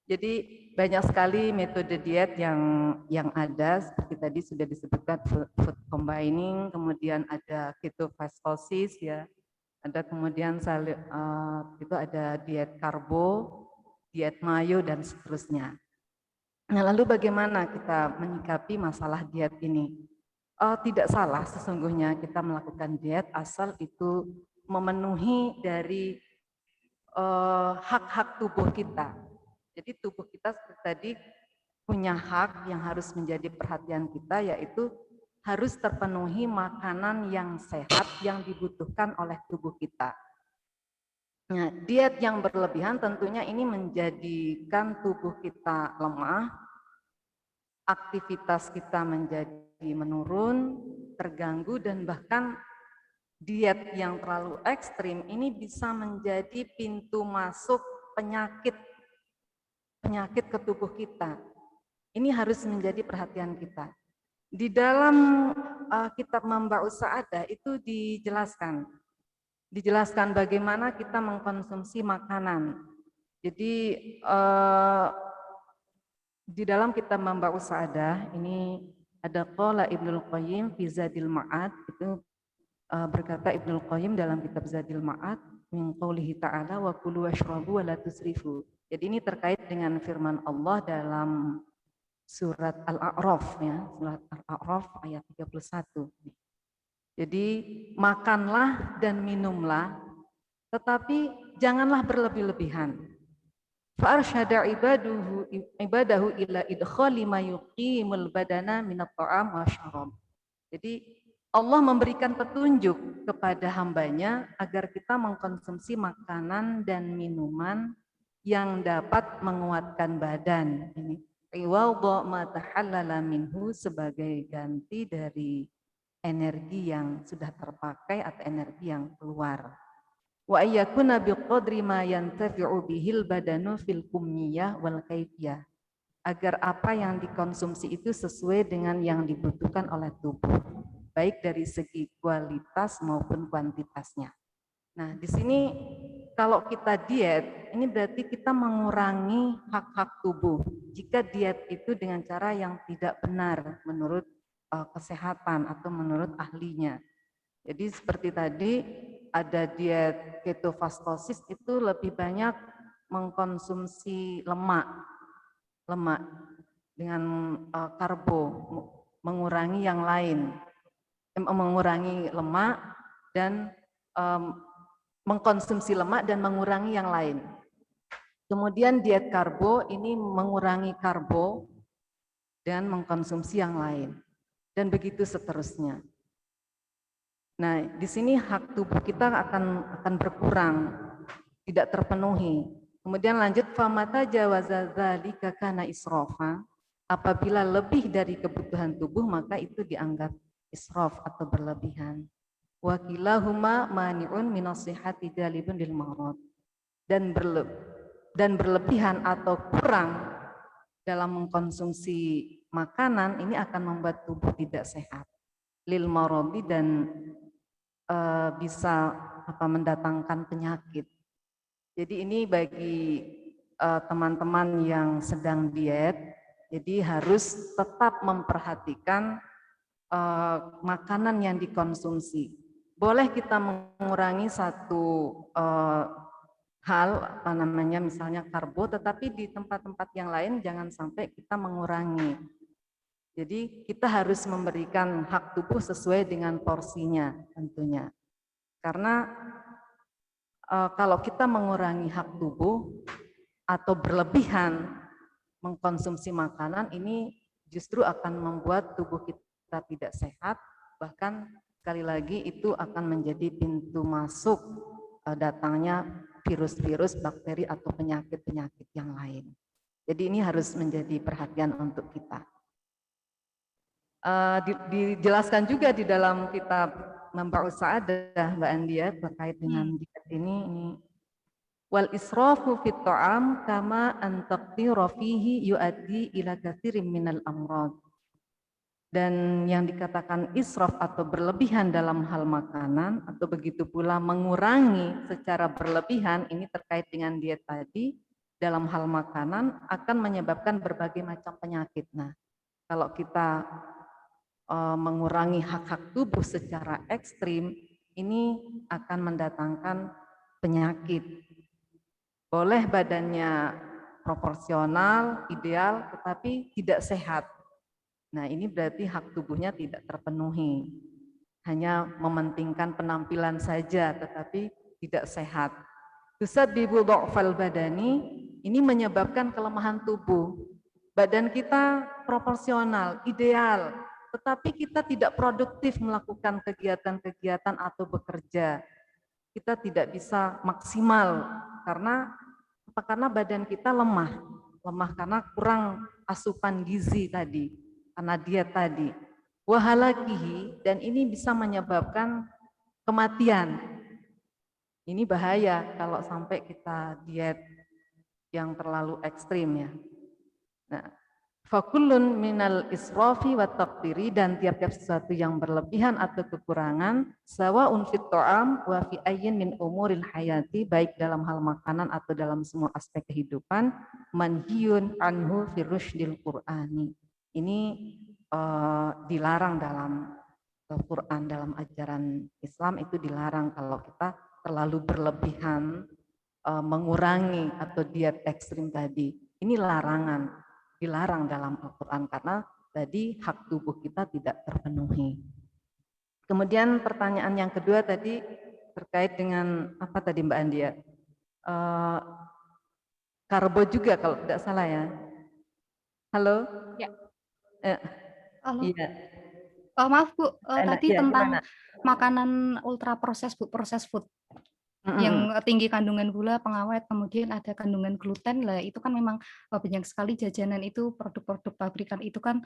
Jadi banyak sekali metode diet yang ada seperti tadi sudah disebutkan food combining, kemudian ada ketofastosis ya, ada kemudian itu ada diet karbo, diet mayo dan seterusnya. Nah lalu bagaimana kita menyikapi masalah diet ini? Tidak salah sesungguhnya kita melakukan diet asal itu memenuhi dari hak-hak tubuh kita. Jadi tubuh kita seperti tadi punya hak yang harus menjadi perhatian kita, yaitu harus terpenuhi makanan yang sehat yang dibutuhkan oleh tubuh kita. Nah, diet yang berlebihan tentunya ini menjadikan tubuh kita lemah, aktivitas kita menjadi menurun, terganggu, dan bahkan diet yang terlalu ekstrim ini bisa menjadi pintu masuk penyakit ke tubuh kita. Ini harus menjadi perhatian kita. Di dalam kitab Manba'us Sa'adah itu dijelaskan bagaimana kita mengkonsumsi makanan. Jadi di dalam kitab Manba'us Sa'adah ini ada qala Ibnul Qayyim fi Zadil Ma'ad, itu berkata Ibnul Qayyim dalam kitab Zadil Ma'ad min qoulihi ta'ala wa kulu washrabu wa la tusrifu. Jadi ini terkait dengan firman Allah dalam surat Al-A'raf ya, surat Al-A'raf ayat 31. Jadi makanlah dan minumlah, tetapi janganlah berlebih-lebihan. Fa'arsyada ibadahu ila idkhali ma yuqimul badana minat ta'am wa syarab. Jadi Allah memberikan petunjuk kepada hambanya agar kita mengkonsumsi makanan dan minuman yang dapat menguatkan badan. Ini iwadha ma tahallala minhu, sebagai ganti dari energi yang sudah terpakai atau energi yang keluar. Wa ayyakuna biqadri ma yantafi'u bihil badanu fil kumniyah wal kaifiyah, agar apa yang dikonsumsi itu sesuai dengan yang dibutuhkan oleh tubuh, baik dari segi kualitas maupun kuantitasnya. Nah, di sini kalau kita diet, ini berarti kita mengurangi hak-hak tubuh. Jika diet itu dengan cara yang tidak benar menurut kesehatan atau menurut ahlinya. Jadi seperti tadi ada diet ketofastosis itu lebih banyak mengkonsumsi lemak dengan karbo, mengurangi yang lain, mengurangi lemak dan mengkonsumsi lemak dan mengurangi yang lain. Kemudian diet karbo ini mengurangi karbo dan mengkonsumsi yang lain. Dan begitu seterusnya. Nah, di sini hak tubuh kita akan berkurang, tidak terpenuhi. Kemudian lanjut famata jawaza dzalika kana israfa. Apabila lebih dari kebutuhan tubuh maka itu dianggap israf atau berlebihan. Wa kilahuma mani'un minas sihhati jalibun lil marad. Dan berlebihan atau kurang dalam mengkonsumsi makanan ini akan membuat tubuh tidak sehat. Lil maradi dan bisa mendatangkan penyakit. Jadi ini bagi teman-teman yang sedang diet, jadi harus tetap memperhatikan makanan yang dikonsumsi. Boleh kita mengurangi satu hal, misalnya karbo, tetapi di tempat-tempat yang lain jangan sampai kita mengurangi. Jadi kita harus memberikan hak tubuh sesuai dengan porsinya tentunya. Karena kalau kita mengurangi hak tubuh atau berlebihan mengkonsumsi makanan, ini justru akan membuat tubuh kita tidak sehat, bahkan sekali lagi itu akan menjadi pintu masuk datangnya virus-virus, bakteri atau penyakit-penyakit yang lain. Jadi ini harus menjadi perhatian untuk kita. Dijelaskan juga di dalam kitab Manba'us Sa'adah Mbak Andia terkait dengan diet ini wal israfu fit ta'am kama an taqdira fihi yuaddi ila katsirin minal amrad. Dan yang dikatakan israf atau berlebihan dalam hal makanan atau begitu pula mengurangi secara berlebihan ini terkait dengan diet tadi dalam hal makanan akan menyebabkan berbagai macam penyakit. Nah, kalau kita mengurangi hak-hak tubuh secara ekstrim, ini akan mendatangkan penyakit. Boleh badannya proporsional, ideal, tetapi tidak sehat. Nah, ini berarti hak tubuhnya tidak terpenuhi. Hanya mementingkan penampilan saja, tetapi tidak sehat. Tusabbibu dha'fal badani, ini menyebabkan kelemahan tubuh. Badan kita proporsional, ideal, tetapi kita tidak produktif melakukan kegiatan-kegiatan atau bekerja. Kita tidak bisa maksimal karena badan kita lemah karena kurang asupan gizi tadi, karena diet tadi. Wahalakihi, dan ini bisa menyebabkan kematian. Ini bahaya kalau sampai kita diet yang terlalu ekstrim ya. Nah, fakullun minal israfi wa taqdiri, dan tiap-tiap sesuatu yang berlebihan atau kekurangan sawaun fit ta'am wa fi ayyin min umuril hayati, baik dalam hal makanan atau dalam semua aspek kehidupan, manhiyun anhu fi rushdil qur'ani. Ini dilarang dalam Al-Quran, dalam ajaran Islam itu dilarang kalau kita terlalu berlebihan mengurangi atau diet ekstrim tadi. Ini larangan. Dilarang dalam Al-Quran karena tadi hak tubuh kita tidak terpenuhi. Kemudian pertanyaan yang kedua tadi terkait dengan apa tadi Mbak Andia? Karbo juga kalau tidak salah ya. Halo? Ya. Halo. Iya. Maaf Bu, tadi ya, tentang gimana? makanan ultra proses Bu, proses food. Yang tinggi kandungan gula, pengawet, kemudian ada kandungan gluten lah, itu kan memang banyak sekali jajanan itu, produk-produk pabrikan itu kan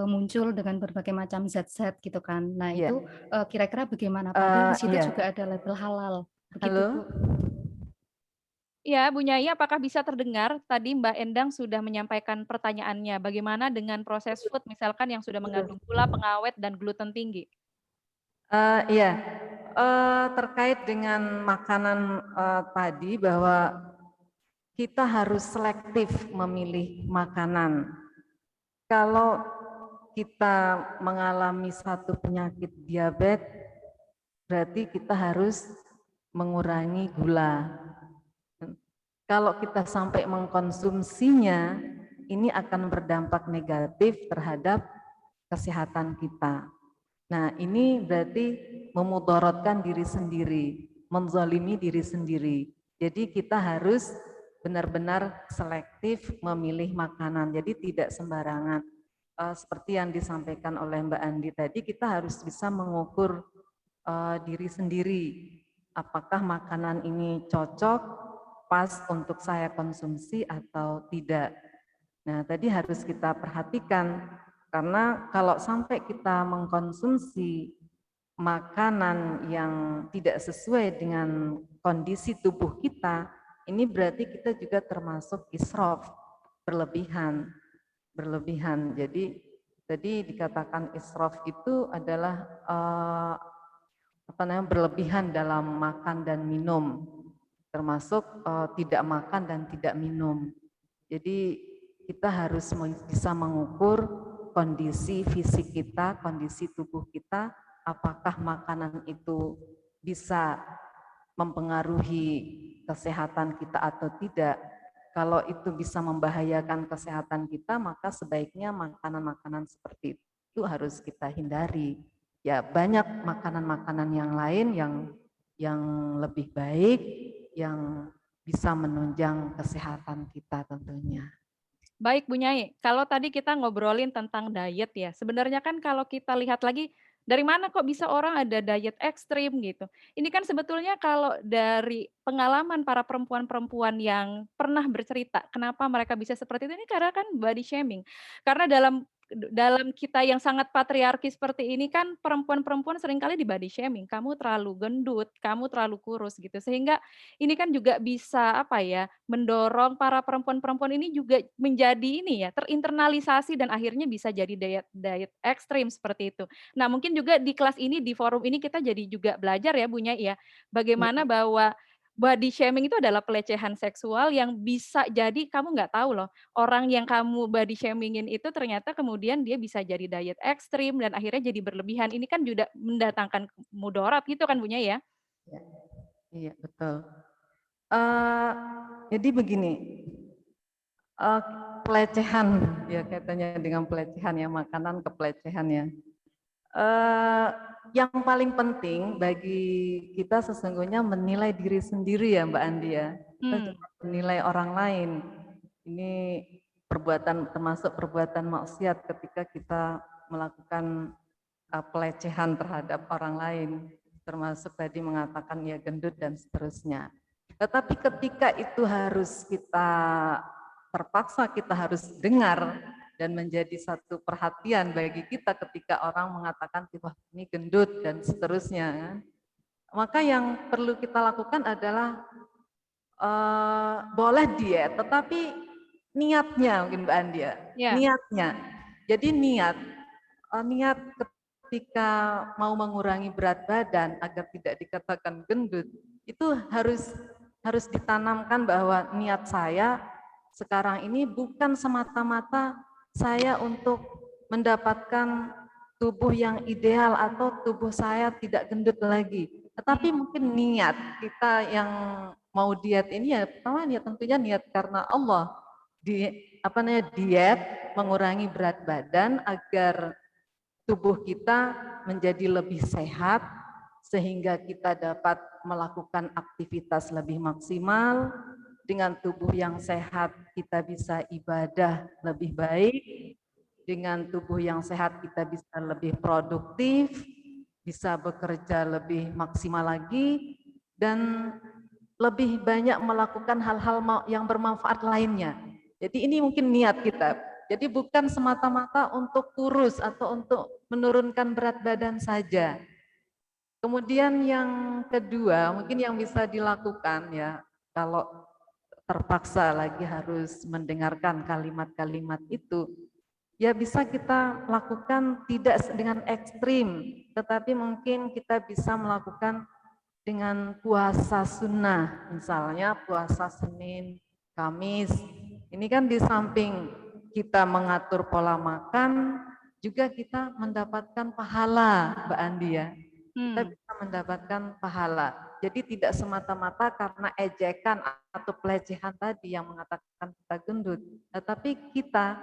muncul dengan berbagai macam zat-zat gitu kan. Nah itu kira-kira bagaimana? Padahal di situ juga ada label halal. Begitu Halo? Bu. Ya, Bu Nyai, apakah bisa terdengar? Tadi Mbak Endang sudah menyampaikan pertanyaannya, bagaimana dengan proses food misalkan yang sudah mengandung gula, pengawet, dan gluten tinggi? Iya, terkait dengan makanan tadi bahwa kita harus selektif memilih makanan. Kalau kita mengalami satu penyakit diabetes, berarti kita harus mengurangi gula. Kalau kita sampai mengkonsumsinya, ini akan berdampak negatif terhadap kesehatan kita. Nah, ini berarti memudaratkan diri sendiri, menzalimi diri sendiri. Jadi kita harus benar-benar selektif memilih makanan, jadi tidak sembarangan. Seperti yang disampaikan oleh Mbak Andi tadi, kita harus bisa mengukur diri sendiri, apakah makanan ini cocok, pas untuk saya konsumsi atau tidak. Nah, tadi harus kita perhatikan, karena kalau sampai kita mengkonsumsi makanan yang tidak sesuai dengan kondisi tubuh kita, ini berarti kita juga termasuk israf, berlebihan. Jadi tadi dikatakan israf itu adalah berlebihan dalam makan dan minum, termasuk tidak makan dan tidak minum. Jadi kita harus bisa mengukur kondisi fisik kita, kondisi tubuh kita, apakah makanan itu bisa mempengaruhi kesehatan kita atau tidak. Kalau itu bisa membahayakan kesehatan kita, maka sebaiknya makanan-makanan seperti itu harus kita hindari. Ya, banyak makanan-makanan yang lain yang lebih baik, yang bisa menunjang kesehatan kita tentunya. Baik Bu Nyai, kalau tadi kita ngobrolin tentang diet ya, sebenarnya kan kalau kita lihat lagi, dari mana kok bisa orang ada diet ekstrim gitu. Ini kan sebetulnya kalau dari pengalaman para perempuan-perempuan yang pernah bercerita, kenapa mereka bisa seperti itu, ini karena kan body shaming. Karena dalam kita yang sangat patriarki seperti ini kan perempuan-perempuan seringkali di body shaming, kamu terlalu gendut, kamu terlalu kurus gitu. Sehingga ini kan juga bisa apa ya, mendorong para perempuan-perempuan ini juga menjadi ini ya, terinternalisasi dan akhirnya bisa jadi diet diet ekstrim seperti itu. Nah, mungkin juga di kelas ini, di forum ini kita jadi juga belajar ya, Bu Nyai ya, bagaimana bahwa body shaming itu adalah pelecehan seksual yang bisa jadi kamu nggak tahu loh, orang yang kamu body shaming-in itu ternyata kemudian dia bisa jadi diet ekstrim dan akhirnya jadi berlebihan. Ini kan juga mendatangkan mudarat gitu kan, Bu Nyai ya? Ya, iya betul. Uh, jadi begini, pelecehan ya kaitannya dengan pelecehan ya, makanan ke pelecehan ya. Yang paling penting bagi kita sesungguhnya menilai diri sendiri ya Mbak Andi ya. Kita jangan menilai orang lain. Ini perbuatan, termasuk perbuatan maksiat ketika kita melakukan pelecehan terhadap orang lain, termasuk tadi mengatakan ya gendut dan seterusnya. Tetapi ketika itu harus kita terpaksa kita harus dengar dan menjadi satu perhatian bagi kita ketika orang mengatakan wah ini gendut dan seterusnya kan. Maka yang perlu kita lakukan adalah boleh diet tetapi niatnya mungkin Mbak Andia, niatnya. Jadi niat ketika mau mengurangi berat badan agar tidak dikatakan gendut itu harus ditanamkan bahwa niat saya sekarang ini bukan semata-mata saya untuk mendapatkan tubuh yang ideal atau tubuh saya tidak gendut lagi, tetapi mungkin niat kita yang mau diet ini ya pertama niat tentunya niat karena Allah, diet mengurangi berat badan agar tubuh kita menjadi lebih sehat sehingga kita dapat melakukan aktivitas lebih maksimal. Dengan tubuh yang sehat kita bisa ibadah lebih baik, dengan tubuh yang sehat kita bisa lebih produktif, bisa bekerja lebih maksimal lagi, dan lebih banyak melakukan hal-hal yang bermanfaat lainnya. Jadi ini mungkin niat kita. Jadi bukan semata-mata untuk kurus atau untuk menurunkan berat badan saja. Kemudian yang kedua, mungkin yang bisa dilakukan ya, kalau terpaksa lagi harus mendengarkan kalimat-kalimat itu, ya bisa kita lakukan tidak dengan ekstrim, tetapi mungkin kita bisa melakukan dengan puasa sunnah, misalnya puasa Senin, Kamis. Ini kan di samping kita mengatur pola makan, juga kita mendapatkan pahala, Mbak Andi ya. Kita bisa mendapatkan pahala. Jadi tidak semata-mata karena ejekan atau pelecehan tadi yang mengatakan kita gendut, tetapi kita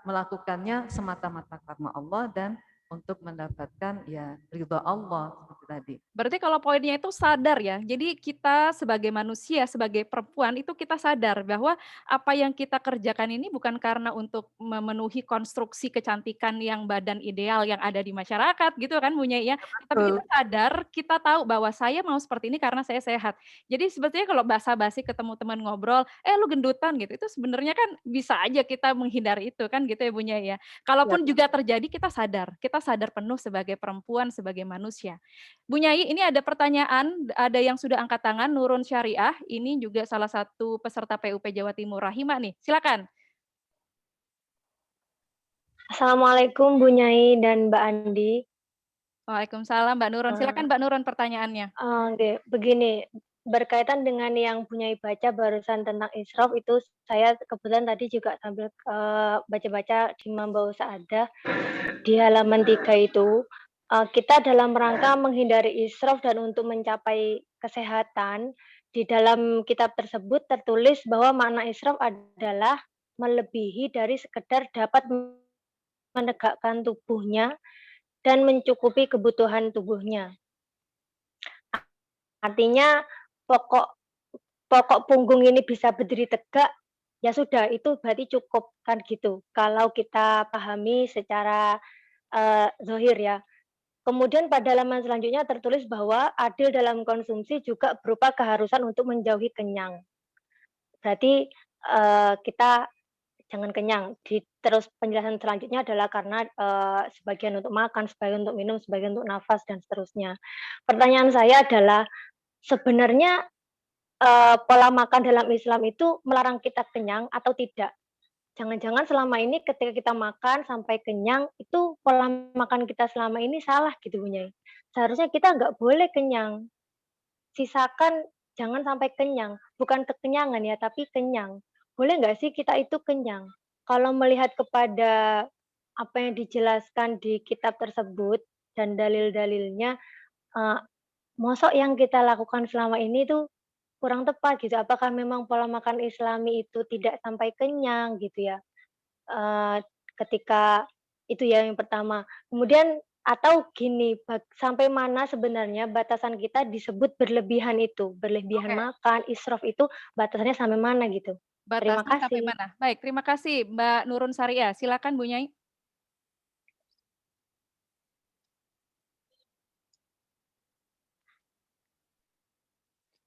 melakukannya semata-mata karena Allah dan untuk mendapatkan ya ridha Allah seperti tadi. Berarti kalau poinnya itu sadar ya. Jadi kita sebagai manusia, sebagai perempuan itu kita sadar bahwa apa yang kita kerjakan ini bukan karena untuk memenuhi konstruksi kecantikan yang badan ideal yang ada di masyarakat gitu kan Bu Nyai ya. Tapi kita Betul. sadar, kita tahu bahwa saya mau seperti ini karena saya sehat. Jadi sebetulnya kalau basa-basi ketemu teman ngobrol, lu gendutan gitu. Itu sebenarnya kan bisa aja kita menghindari itu kan gitu ya Bu Nyai ya. Ya, Kalaupun juga terjadi kita sadar penuh sebagai perempuan, sebagai manusia. Bu Nyai, ini ada pertanyaan, ada yang sudah angkat tangan, Nurun Syariah, ini juga salah satu peserta PUP Jawa Timur. Rahima nih, silakan. Assalamualaikum Bu Nyai dan Mbak Andi. Waalaikumsalam Mbak Nurun. Silakan Mbak Nurun pertanyaannya. Oke, begini, berkaitan dengan yang Bu Nyai baca barusan tentang israf itu saya kebetulan tadi juga sambil baca-baca di Mambau Sa'adah di halaman 3 itu kita dalam rangka menghindari israf dan untuk mencapai kesehatan di dalam kitab tersebut tertulis bahwa makna israf adalah melebihi dari sekedar dapat menegakkan tubuhnya dan mencukupi kebutuhan tubuhnya. Artinya pokok pokok punggung ini bisa berdiri tegak, ya sudah itu berarti cukup kan gitu. Kalau kita pahami secara zahir ya. Kemudian pada halaman selanjutnya tertulis bahwa adil dalam konsumsi juga berupa keharusan untuk menjauhi kenyang. Berarti kita jangan kenyang. Terus penjelasan selanjutnya adalah karena sebagian untuk makan, sebagian untuk minum, sebagian untuk nafas dan seterusnya. Pertanyaan saya adalah sebenarnya pola makan dalam Islam itu melarang kita kenyang atau tidak? Jangan-jangan selama ini ketika kita makan sampai kenyang, itu pola makan kita selama ini salah gitu Bu Nyai. Seharusnya kita nggak boleh kenyang, sisakan jangan sampai kenyang. Bukan kekenyangan ya, tapi kenyang. Boleh nggak sih kita itu kenyang? Kalau melihat kepada apa yang dijelaskan di kitab tersebut dan dalil-dalilnya, eee, mosok yang kita lakukan selama ini tuh kurang tepat gitu. Apakah memang pola makan Islami itu tidak sampai kenyang gitu ya? Ketika itu ya yang pertama. Kemudian atau gini, sampai mana sebenarnya batasan kita disebut berlebihan itu? Berlebihan Oke, makan, israf itu batasannya sampai mana gitu? Terima batasnya sampai kasih. mana? Baik, terima kasih Mbak Nurun Syariah. Silakan Bu Nyai.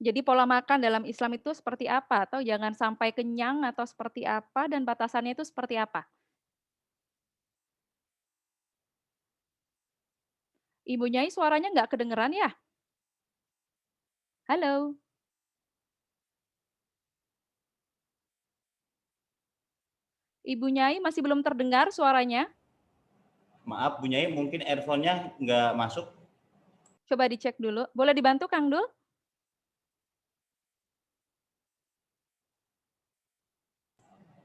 Jadi pola makan dalam Islam itu seperti apa? Atau jangan sampai kenyang atau seperti apa dan batasannya itu seperti apa? Ibu Nyai suaranya nggak kedengeran ya? Halo? Ibu Nyai masih belum terdengar suaranya? Maaf Bu Nyai, mungkin earphone-nya nggak masuk. Coba dicek dulu. Boleh dibantu Kang Dul?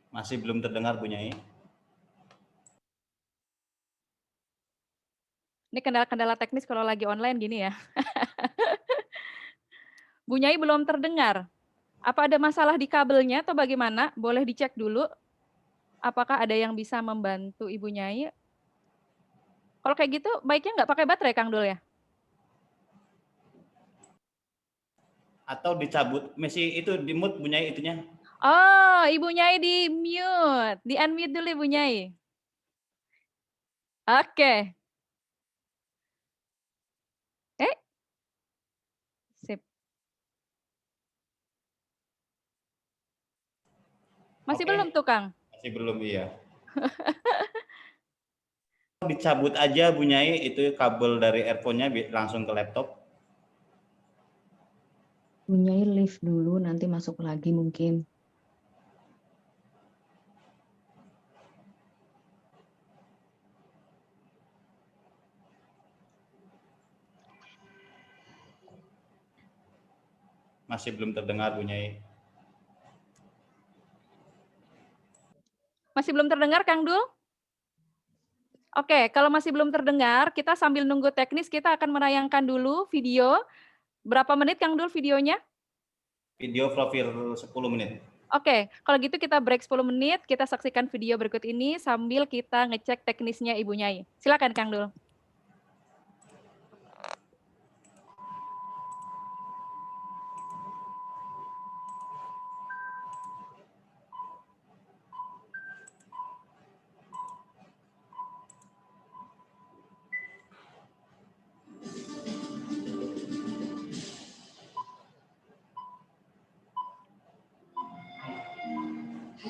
Masih belum terdengar Bu Nyai. Ini kendala-kendala teknis kalau lagi online gini ya. Bu Nyai belum terdengar. Apa ada masalah di kabelnya atau bagaimana? Boleh dicek dulu. Apakah ada yang bisa membantu Ibu Nyai? Kalau kayak gitu baiknya nggak pakai baterai Kang Dul ya? Atau dicabut, masih itu di mute Bu Nyai itunya. Oh, Ibu Nyai di mute. Di unmute dulu Ibu Nyai. Oke. Sip. Masih Oke. belum tuh Kang? Masih belum, iya. Dicabut aja Bu Nyai, itu kabel dari earphone-nya langsung ke laptop. Bu Nyai live dulu, nanti masuk lagi mungkin. Masih belum terdengar Bu Nyai. Masih belum terdengar Kang Dul? Oke, kalau masih belum terdengar, kita sambil nunggu teknis, kita akan menayangkan dulu video. Berapa menit Kang Dul videonya? Video profil 10 menit. Oke, kalau gitu kita break 10 menit, kita saksikan video berikut ini sambil kita ngecek teknisnya Ibu Nyai. Silakan Kang Dul.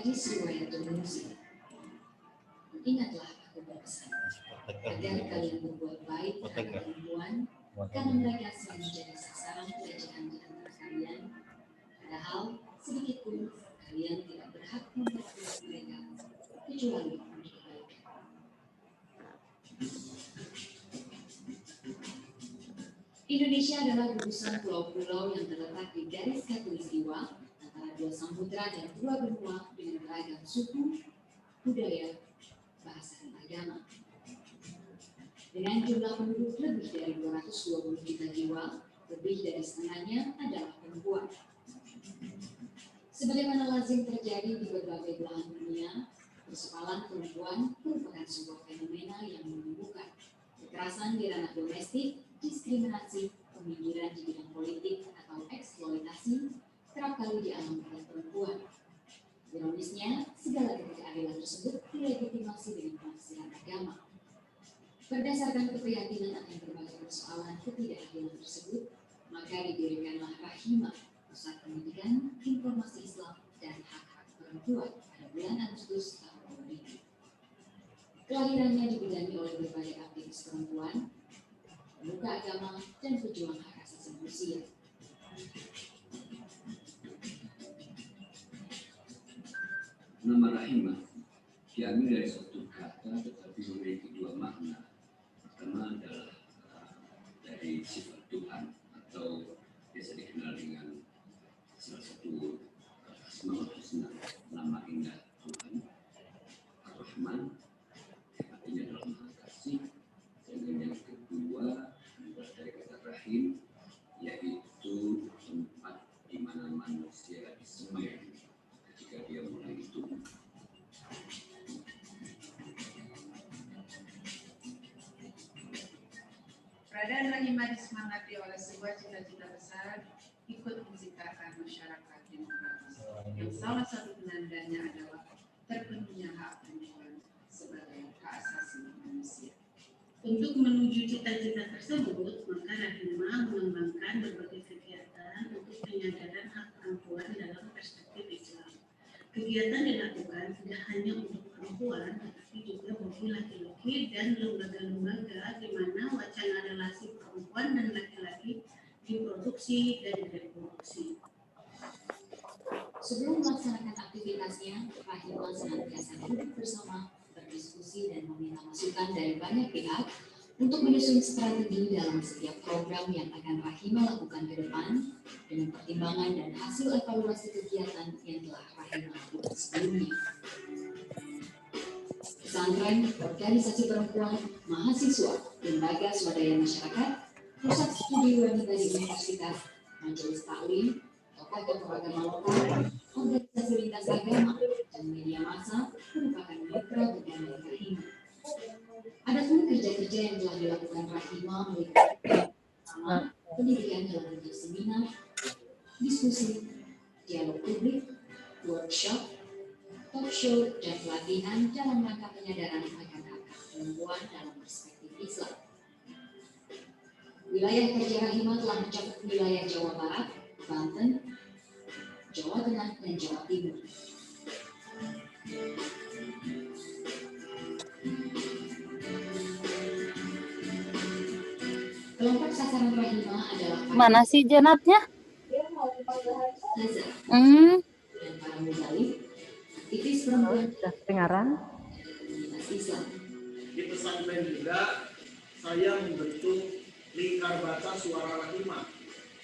hadis riwayat Tirmidzi. Ingatlah aku berpesan agar kalian berbuat baik terhadap perempuan karena mereka sering menjadi sasaran pelecehan di antara kalian, padahal sedikit pun kalian tidak berhak memperbuat mereka kecuali untuk kebaikan. Indonesia adalah gugusan pulau-pulau yang terletak di garis khatulistiwa antara dua samudra dan dua benua dengan beragam suku, budaya, bahasa, dan agama. Dengan jumlah penduduk lebih dari 220 juta jiwa, lebih dari setengahnya adalah perempuan. Sebagaimana lazim terjadi di berbagai belahan dunia, persoalan perempuan merupakan sebuah fenomena yang menyembuhkan. Kekerasan di ranah domestik, diskriminasi, peminggiran di bidang politik, atau eksploitasi kerap kali dialami oleh perempuan. Ironisnya, segala ketidakadilan tersebut dilegitimasi dengan penafsiran agama. Berdasarkan keprihatinan akan berbagai persoalan ketidakadilan tersebut, maka didirikanlah Rahimah, Pusat Pendidikan, Informasi Islam, dan Hak-Hak Perempuan pada bulan Agustus tahun 2000. Kelahirannya dibidangi oleh berbagai aktivis perempuan, pemuka agama, dan pejuang hak asasi manusia. Nama Rahimah diambil dari suatu kata tetapi memiliki dua makna. Pertama adalah dari sifat Tuhan atau biasa dikenal dengan salah satu Asmaul Husna, nama indah Tuhan, Ar-Rahman, artinya adalah Maha Kasih. Dan yang kedua adalah dari kata Rahim, yaitu tempat di mana manusia disemai ketika dia mulai hidup. Keberadaan Rahimah disemangati oleh sebuah cita-cita besar ikut menciptakan masyarakat demokratis, yang salah satu penandanya adalah terpenuhnya hak perempuan sebagai hak asasi manusia. Untuk menuju cita-cita tersebut, maka Rahimah mengembangkan berbagai kegiatan untuk penyadaran hak perempuan dalam perspektif Islam. Kegiatan dilakukan tidak hanya untuk perempuan, tetapi juga bagi laki-laki dan lembaga-lembaga di mana wacana relasi perempuan dan laki-laki diproduksi dan direproduksi. Sebelum melaksanakan aktivitasnya, Rahimah senantiasa duduk bersama, berdiskusi, dan meminta masukan dari banyak pihak untuk menyusun strategi dalam setiap program yang akan Rahimah lakukan ke depan dengan pertimbangan dan hasil evaluasi kegiatan yang telah Rahimah lakukan sebelumnya. Pesantren, organisasi perempuan, mahasiswa, lembaga swadaya masyarakat, pusat studi wanita di universitas, majelis taklim, tokoh-tokoh agama lokal, organisasi lintas agama, dan media massa merupakan mitra bergandeng Rahimah. Adapun kerja-kerja yang telah dilakukan Rahimah meliputi pertama, pendidikan dalam bentuk seminar, diskusi, dialog publik, workshop, talk show, dan pelatihan dalam rangka penyadaran akan hak perempuan dalam perspektif Islam. Wilayah kerja Rahimah telah mencakup wilayah Jawa Barat, Banten, Jawa Tengah, dan Jawa Timur. Kelompok sasaran Rahimah adalah Mana sih jenatnya? Nazar dan para mudalib, aktivis perempuan, Sudah kedengaran? komunitas Islam. Di pesantren juga saya membentuk lingkar baca suara Rahimah,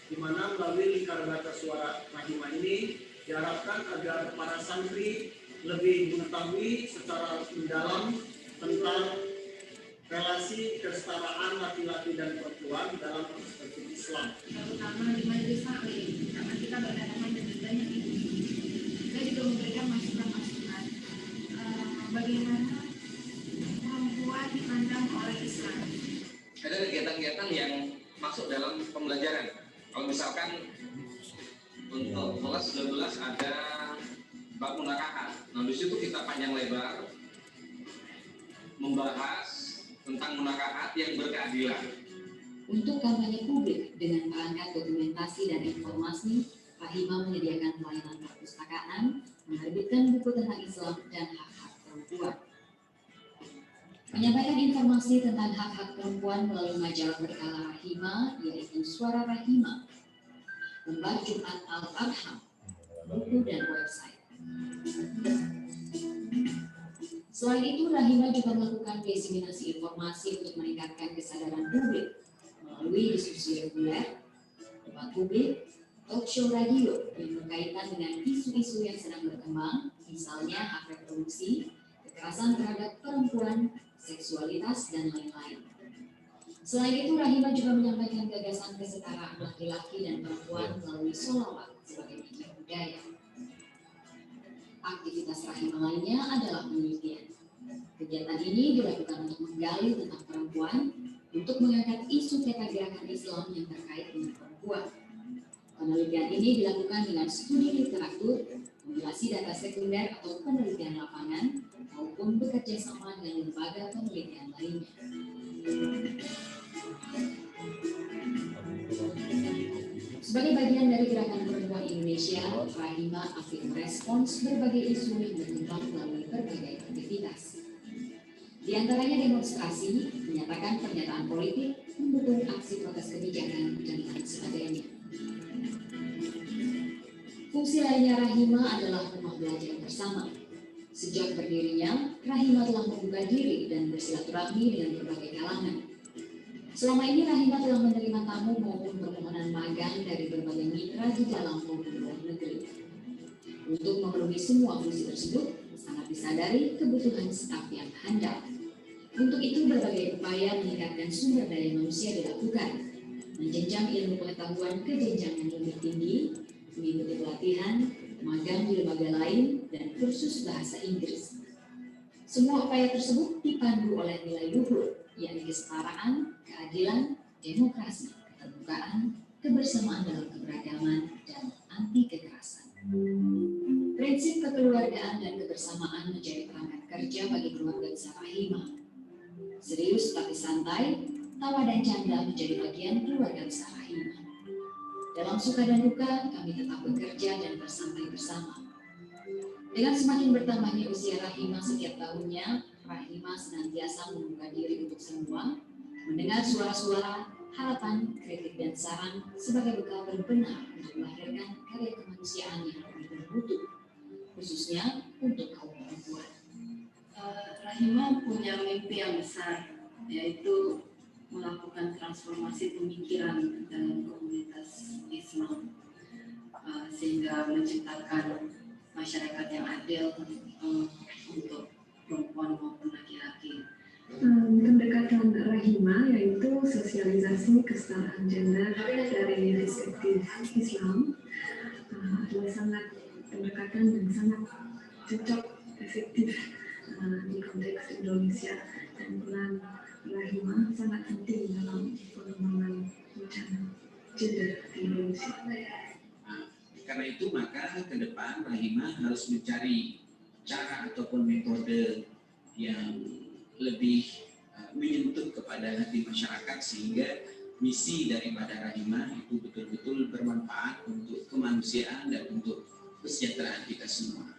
di mana melalui lingkar baca suara Rahimah ini diharapkan agar para santri lebih mengetahui secara mendalam tentang relasi kesetaraan laki-laki dan perempuan dalam perspektif Islam. Terutama di majelis taklim, karena kita berhadapan dengan banyak ibu. Kita juga memberikan masukan-masukan bagaimana perempuan dipandang oleh Islam. Ada kegiatan-kegiatan yang masuk dalam pembelajaran. Kalau misalkan untuk kelas 12 ada bab munakahat. Nah, di situ kita panjang lebar membahas tentang munakahat yang berkeadilan. Untuk kampanye publik dengan perangkat dokumentasi dan informasi, Rahimah menyediakan pelayanan perpustakaan, menerbitkan buku tentang Islam dan hak-hak perempuan. Menyampaikan informasi tentang hak-hak perempuan melalui majalah berkala Rahimah, yaitu Suara Rahimah, lembar Jumat Al-Arham, buku dan website. Selain itu, Rahimah juga melakukan diseminasi informasi untuk meningkatkan kesadaran publik melalui diskusi reguler, debat publik, talk show radio yang berkaitan dengan isu-isu yang sedang berkembang, misalnya hak reproduksi, kekerasan terhadap perempuan, seksualitas, dan lain-lain. Selain itu, Rahimah juga menyampaikan gagasan kesetaraan laki-laki dan perempuan melalui sholawat sebagai media budaya. Aktivitas Rahimah lainnya adalah penelitian. Kegiatan ini dilakukan untuk menggali tentang perempuan, untuk mengangkat isu peta gerakan Islam yang terkait dengan perempuan. Penelitian ini dilakukan dengan studi literatur, kompilasi data sekunder atau penelitian lapangan, maupun bekerja sama dengan lembaga penelitian lainnya. Sebagai bagian dari Gerakan Perempuan Indonesia, Rahimah aktif merespons berbagai isu yang berkembang melalui berbagai aktivitas. Di antaranya demonstrasi, menyatakan pernyataan politik, mendukung aksi protes kebijakan, dan lain sebagainya. Fungsi lainnya Rahimah adalah rumah belajar bersama. Sejak berdirinya, Rahimah telah membuka diri dan bersilaturahmi dengan berbagai kalangan. Selama ini Rahimah telah menerima tamu maupun permohonan magang dari berbagai mitra di dalam maupun luar negeri. Untuk memenuhi semua fungsi tersebut, sangat disadari kebutuhan staf yang handal. Untuk itu berbagai upaya meningkatkan sumber daya manusia dilakukan, menjenjang ilmu pengetahuan ke jenjang yang lebih tinggi, mengikuti pelatihan, magang di lembaga lain, dan kursus bahasa Inggris. Semua upaya tersebut dipandu oleh nilai luhur, yakni kesetaraan, keadilan, demokrasi, keterbukaan, kebersamaan dalam keberagaman, dan anti kekerasan. Prinsip kekeluargaan dan kebersamaan menjadi perangkat kerja bagi keluarga besar Rahimah. Serius tapi santai, tawa dan canda menjadi bagian keluarga besar Rahimah. Dalam suka dan duka, kami tetap bekerja dan bersantai bersama. Dengan semakin bertambahnya usia Rahimah setiap tahunnya, Rahimah senantiasa membuka diri untuk semua, mendengar suara-suara, harapan, kritik, dan saran sebagai bekal berbenah untuk melahirkan karya kemanusiaan yang lebih bermutu, khususnya untuk kaum perempuan. Rahimah punya mimpi yang besar, yaitu melakukan transformasi pemikiran dalam komunitas Islam, sehingga menciptakan masyarakat yang adil untuk perempuan maupun laki-laki. Pendekatan Rahimah yaitu sosialisasi kesetaraan gender dari perspektif Islam adalah sangat pendekatan dan sangat cocok, efektif di konteks Indonesia, dan peran Rahimah sangat penting dalam pengembangan wacana gender di Indonesia. Karena itu maka ke depan Rahimah harus mencari cara ataupun metode yang lebih menyentuh kepada hati masyarakat, sehingga misi daripada Rahimah itu betul-betul bermanfaat untuk kemanusiaan dan untuk kesejahteraan kita semua.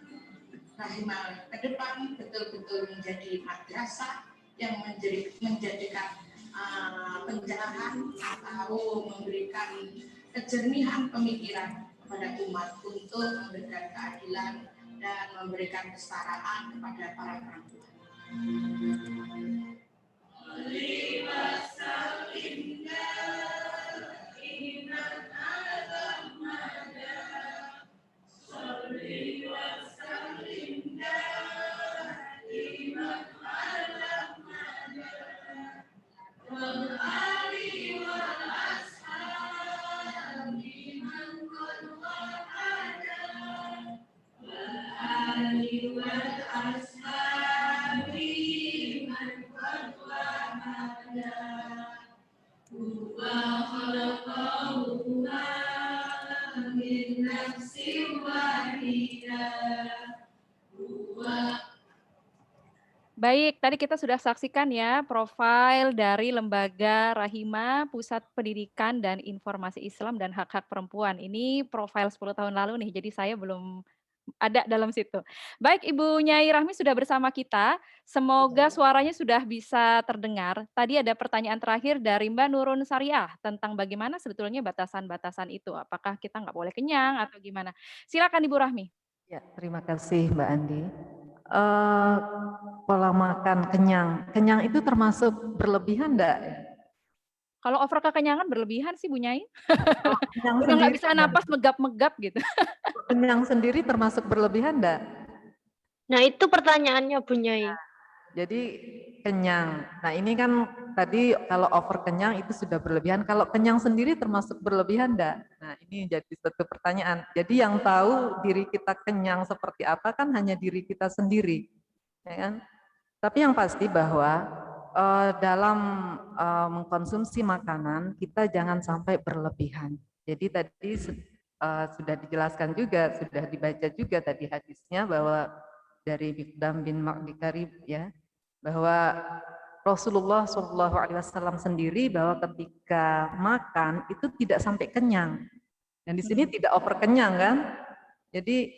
Rahimah ke depan betul-betul menjadi madrasah yang menjadikan pencerahan atau memberikan kejernihan pemikiran kepada umat untuk memberikan keadilan dan memberikan kesetaraan kepada para perempuan. Baik, tadi kita sudah saksikan ya profil dari Lembaga Rahima Pusat Pendidikan dan Informasi Islam dan Hak-Hak Perempuan. Ini profil 10 tahun lalu nih, jadi saya belum ada dalam situ. Baik, Ibu Nyai Rahmi sudah bersama kita. Semoga suaranya sudah bisa terdengar. Tadi ada pertanyaan terakhir dari Mbak Nurun Sariah tentang bagaimana sebetulnya batasan-batasan itu. Apakah kita nggak boleh kenyang atau gimana? Silakan Ibu Rahmi. Ya, terima kasih Mbak Andi. Pola makan kenyang itu termasuk berlebihan enggak? Kalau over kekenyangan berlebihan sih Bu Nyai. Kenyang Udah nggak sendiri bisa napas megap-megap gitu. kenyang sendiri termasuk berlebihan enggak? Nah, itu pertanyaannya Bu Nyai. Jadi kenyang. Nah, ini kan tadi kalau over kenyang itu sudah berlebihan. Kalau kenyang sendiri termasuk berlebihan enggak? Nah, ini jadi satu pertanyaan. Jadi yang tahu diri kita kenyang seperti apa kan hanya diri kita sendiri. Ya kan? Tapi yang pasti bahwa dalam mengkonsumsi makanan kita jangan sampai berlebihan. Jadi tadi sudah dijelaskan juga, sudah dibaca juga tadi hadisnya bahwa dari Miqdam bin Ma'di Karib ya, bahwa Rasulullah SAW sendiri bahwa ketika makan itu tidak sampai kenyang. Dan di sini tidak over kenyang kan? Jadi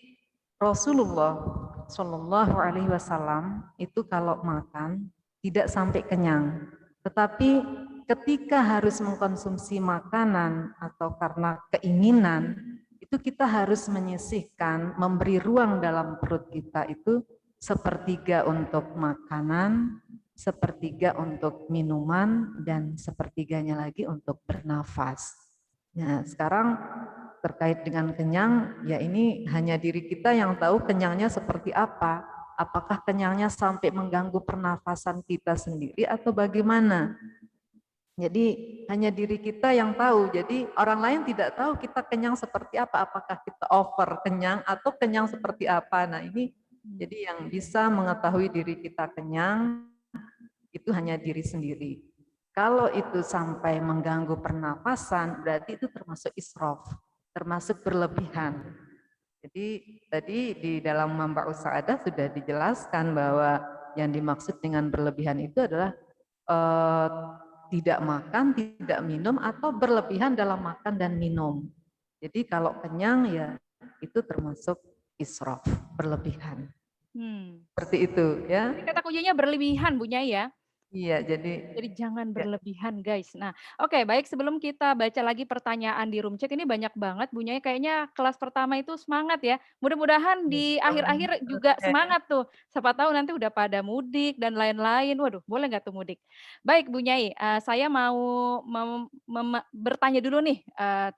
Rasulullah SAW itu kalau makan tidak sampai kenyang. Tetapi ketika harus mengkonsumsi makanan atau karena keinginan, itu kita harus menyisihkan, memberi ruang dalam perut kita itu sepertiga untuk makanan, sepertiga untuk minuman, dan sepertiganya lagi untuk bernafas. Nah, sekarang terkait dengan kenyang, ya ini hanya diri kita yang tahu kenyangnya seperti apa. Apakah kenyangnya sampai mengganggu pernafasan kita sendiri atau bagaimana? Jadi hanya diri kita yang tahu. Jadi orang lain tidak tahu kita kenyang seperti apa. Apakah kita over kenyang atau kenyang seperti apa. Nah ini jadi yang bisa mengetahui diri kita kenyang itu hanya diri sendiri. Kalau itu sampai mengganggu pernafasan berarti itu termasuk israf, termasuk berlebihan. Jadi tadi di dalam Manba'us Sa'adah sudah dijelaskan bahwa yang dimaksud dengan berlebihan itu adalah tidak makan, tidak minum, atau berlebihan dalam makan dan minum. Jadi kalau kenyang ya itu termasuk israf, berlebihan. Seperti itu ya. Jadi kata kuncinya berlebihan Bu Nyai ya. Iya, jadi jangan berlebihan guys. Nah, oke baik sebelum kita baca lagi pertanyaan di room chat ini banyak banget Bu Nyai kayaknya kelas pertama itu semangat ya. Mudah-mudahan di akhir-akhir juga semangat tuh. Siapa tahu nanti udah pada mudik dan lain-lain. Waduh, boleh nggak tuh mudik? Baik Bu Nyai, saya mau bertanya dulu nih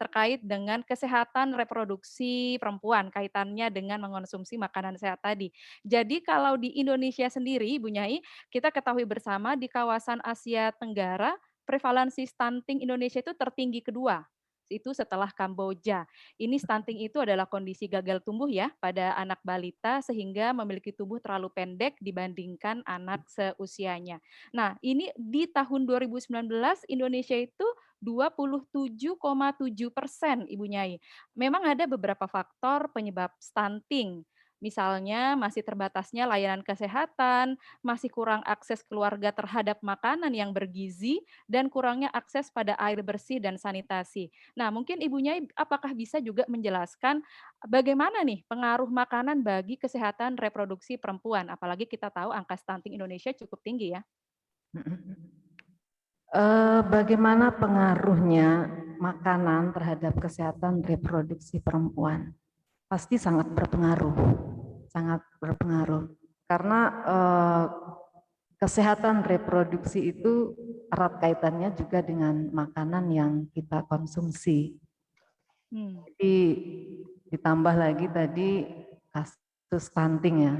terkait dengan kesehatan reproduksi perempuan kaitannya dengan mengonsumsi makanan sehat tadi. Jadi kalau di Indonesia sendiri Bu Nyai, kita ketahui bersama di kawasan Asia Tenggara, prevalensi stunting Indonesia itu tertinggi kedua. Itu setelah Kamboja. Ini stunting itu adalah kondisi gagal tumbuh ya pada anak balita sehingga memiliki tubuh terlalu pendek dibandingkan anak seusianya. Nah, ini di tahun 2019 Indonesia itu 27,7% Ibu Nyai. Memang ada beberapa faktor penyebab stunting. Misalnya masih terbatasnya layanan kesehatan, masih kurang akses keluarga terhadap makanan yang bergizi, dan kurangnya akses pada air bersih dan sanitasi. Nah, mungkin Ibu Nyai apakah bisa juga menjelaskan bagaimana nih pengaruh makanan bagi kesehatan reproduksi perempuan? Apalagi kita tahu angka stunting Indonesia cukup tinggi ya. Bagaimana pengaruhnya makanan terhadap kesehatan reproduksi perempuan? Pasti sangat berpengaruh, karena kesehatan reproduksi itu erat kaitannya juga dengan makanan yang kita konsumsi. Jadi ditambah lagi tadi kasus stunting ya,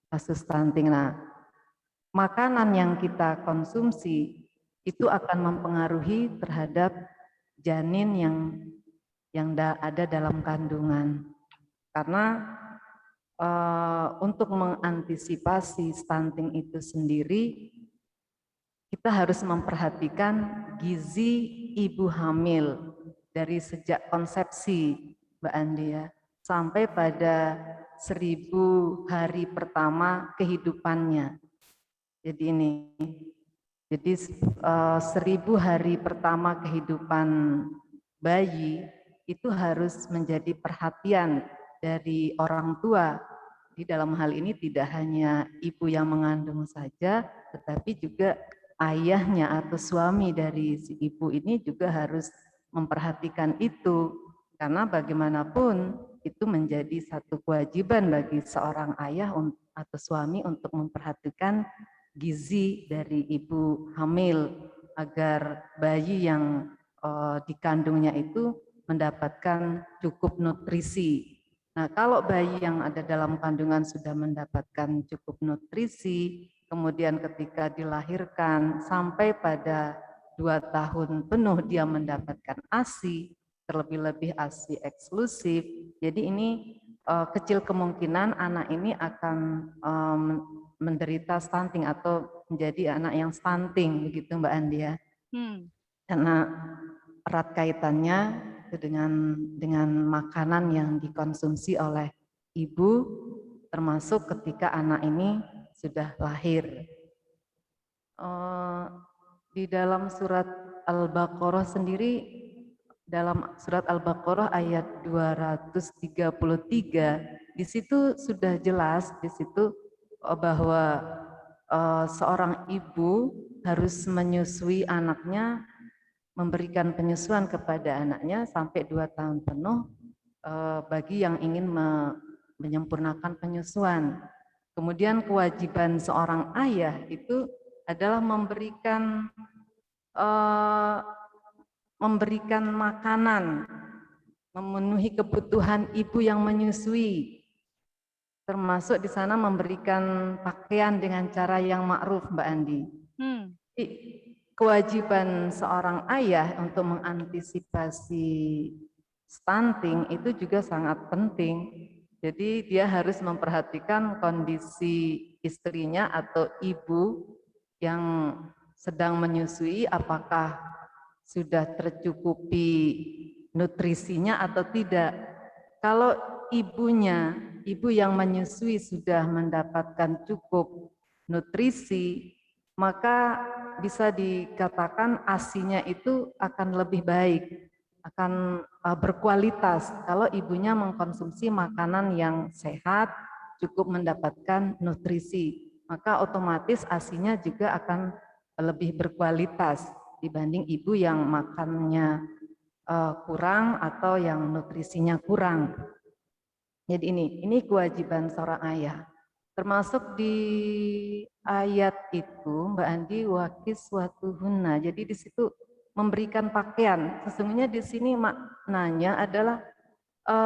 kasus stunting. Nah, makanan yang kita konsumsi itu akan mempengaruhi terhadap janin yang ada dalam kandungan. Karena untuk mengantisipasi stunting itu sendiri, kita harus memperhatikan gizi ibu hamil dari sejak konsepsi Mbak Andi ya, sampai pada 1000 hari pertama kehidupannya. Jadi ini, jadi 1000 hari pertama kehidupan bayi itu harus menjadi perhatian dari orang tua. Di dalam hal ini tidak hanya ibu yang mengandung saja, tetapi juga ayahnya atau suami dari si ibu ini juga harus memperhatikan itu. Karena bagaimanapun itu menjadi satu kewajiban bagi seorang ayah atau suami untuk memperhatikan gizi dari ibu hamil agar bayi yang dikandungnya itu mendapatkan cukup nutrisi. Nah, kalau bayi yang ada dalam kandungan sudah mendapatkan cukup nutrisi, kemudian ketika dilahirkan sampai pada 2 tahun penuh dia mendapatkan ASI, terlebih-lebih ASI eksklusif. Jadi ini kecil kemungkinan anak ini akan menderita stunting atau menjadi anak yang stunting, begitu Mbak Andi ya. Karena erat kaitannya dengan makanan yang dikonsumsi oleh ibu, termasuk ketika anak ini sudah lahir. Di dalam surat Al-Baqarah sendiri, dalam surat Al-Baqarah ayat 233, di situ sudah jelas di situ bahwa seorang ibu harus menyusui anaknya, memberikan penyusuan kepada anaknya sampai 2 tahun penuh bagi yang ingin menyempurnakan penyusuan. Kemudian kewajiban seorang ayah itu adalah memberikan makanan, memenuhi kebutuhan ibu yang menyusui, termasuk di sana memberikan pakaian dengan cara yang ma'ruf, Mbak Andi. Kewajiban seorang ayah untuk mengantisipasi stunting itu juga sangat penting. Jadi dia harus memperhatikan kondisi istrinya atau ibu yang sedang menyusui, apakah sudah tercukupi nutrisinya atau tidak. Kalau ibu yang menyusui sudah mendapatkan cukup nutrisi, maka bisa dikatakan ASI-nya itu akan lebih baik, akan berkualitas kalau ibunya mengkonsumsi makanan yang sehat, cukup mendapatkan nutrisi, maka otomatis ASI-nya juga akan lebih berkualitas dibanding ibu yang makannya kurang atau yang nutrisinya kurang. Jadi ini kewajiban seorang ayah. Termasuk di ayat itu, Mbak Andi, wakis watuhunna. Jadi di situ memberikan pakaian. Sesungguhnya di sini maknanya adalah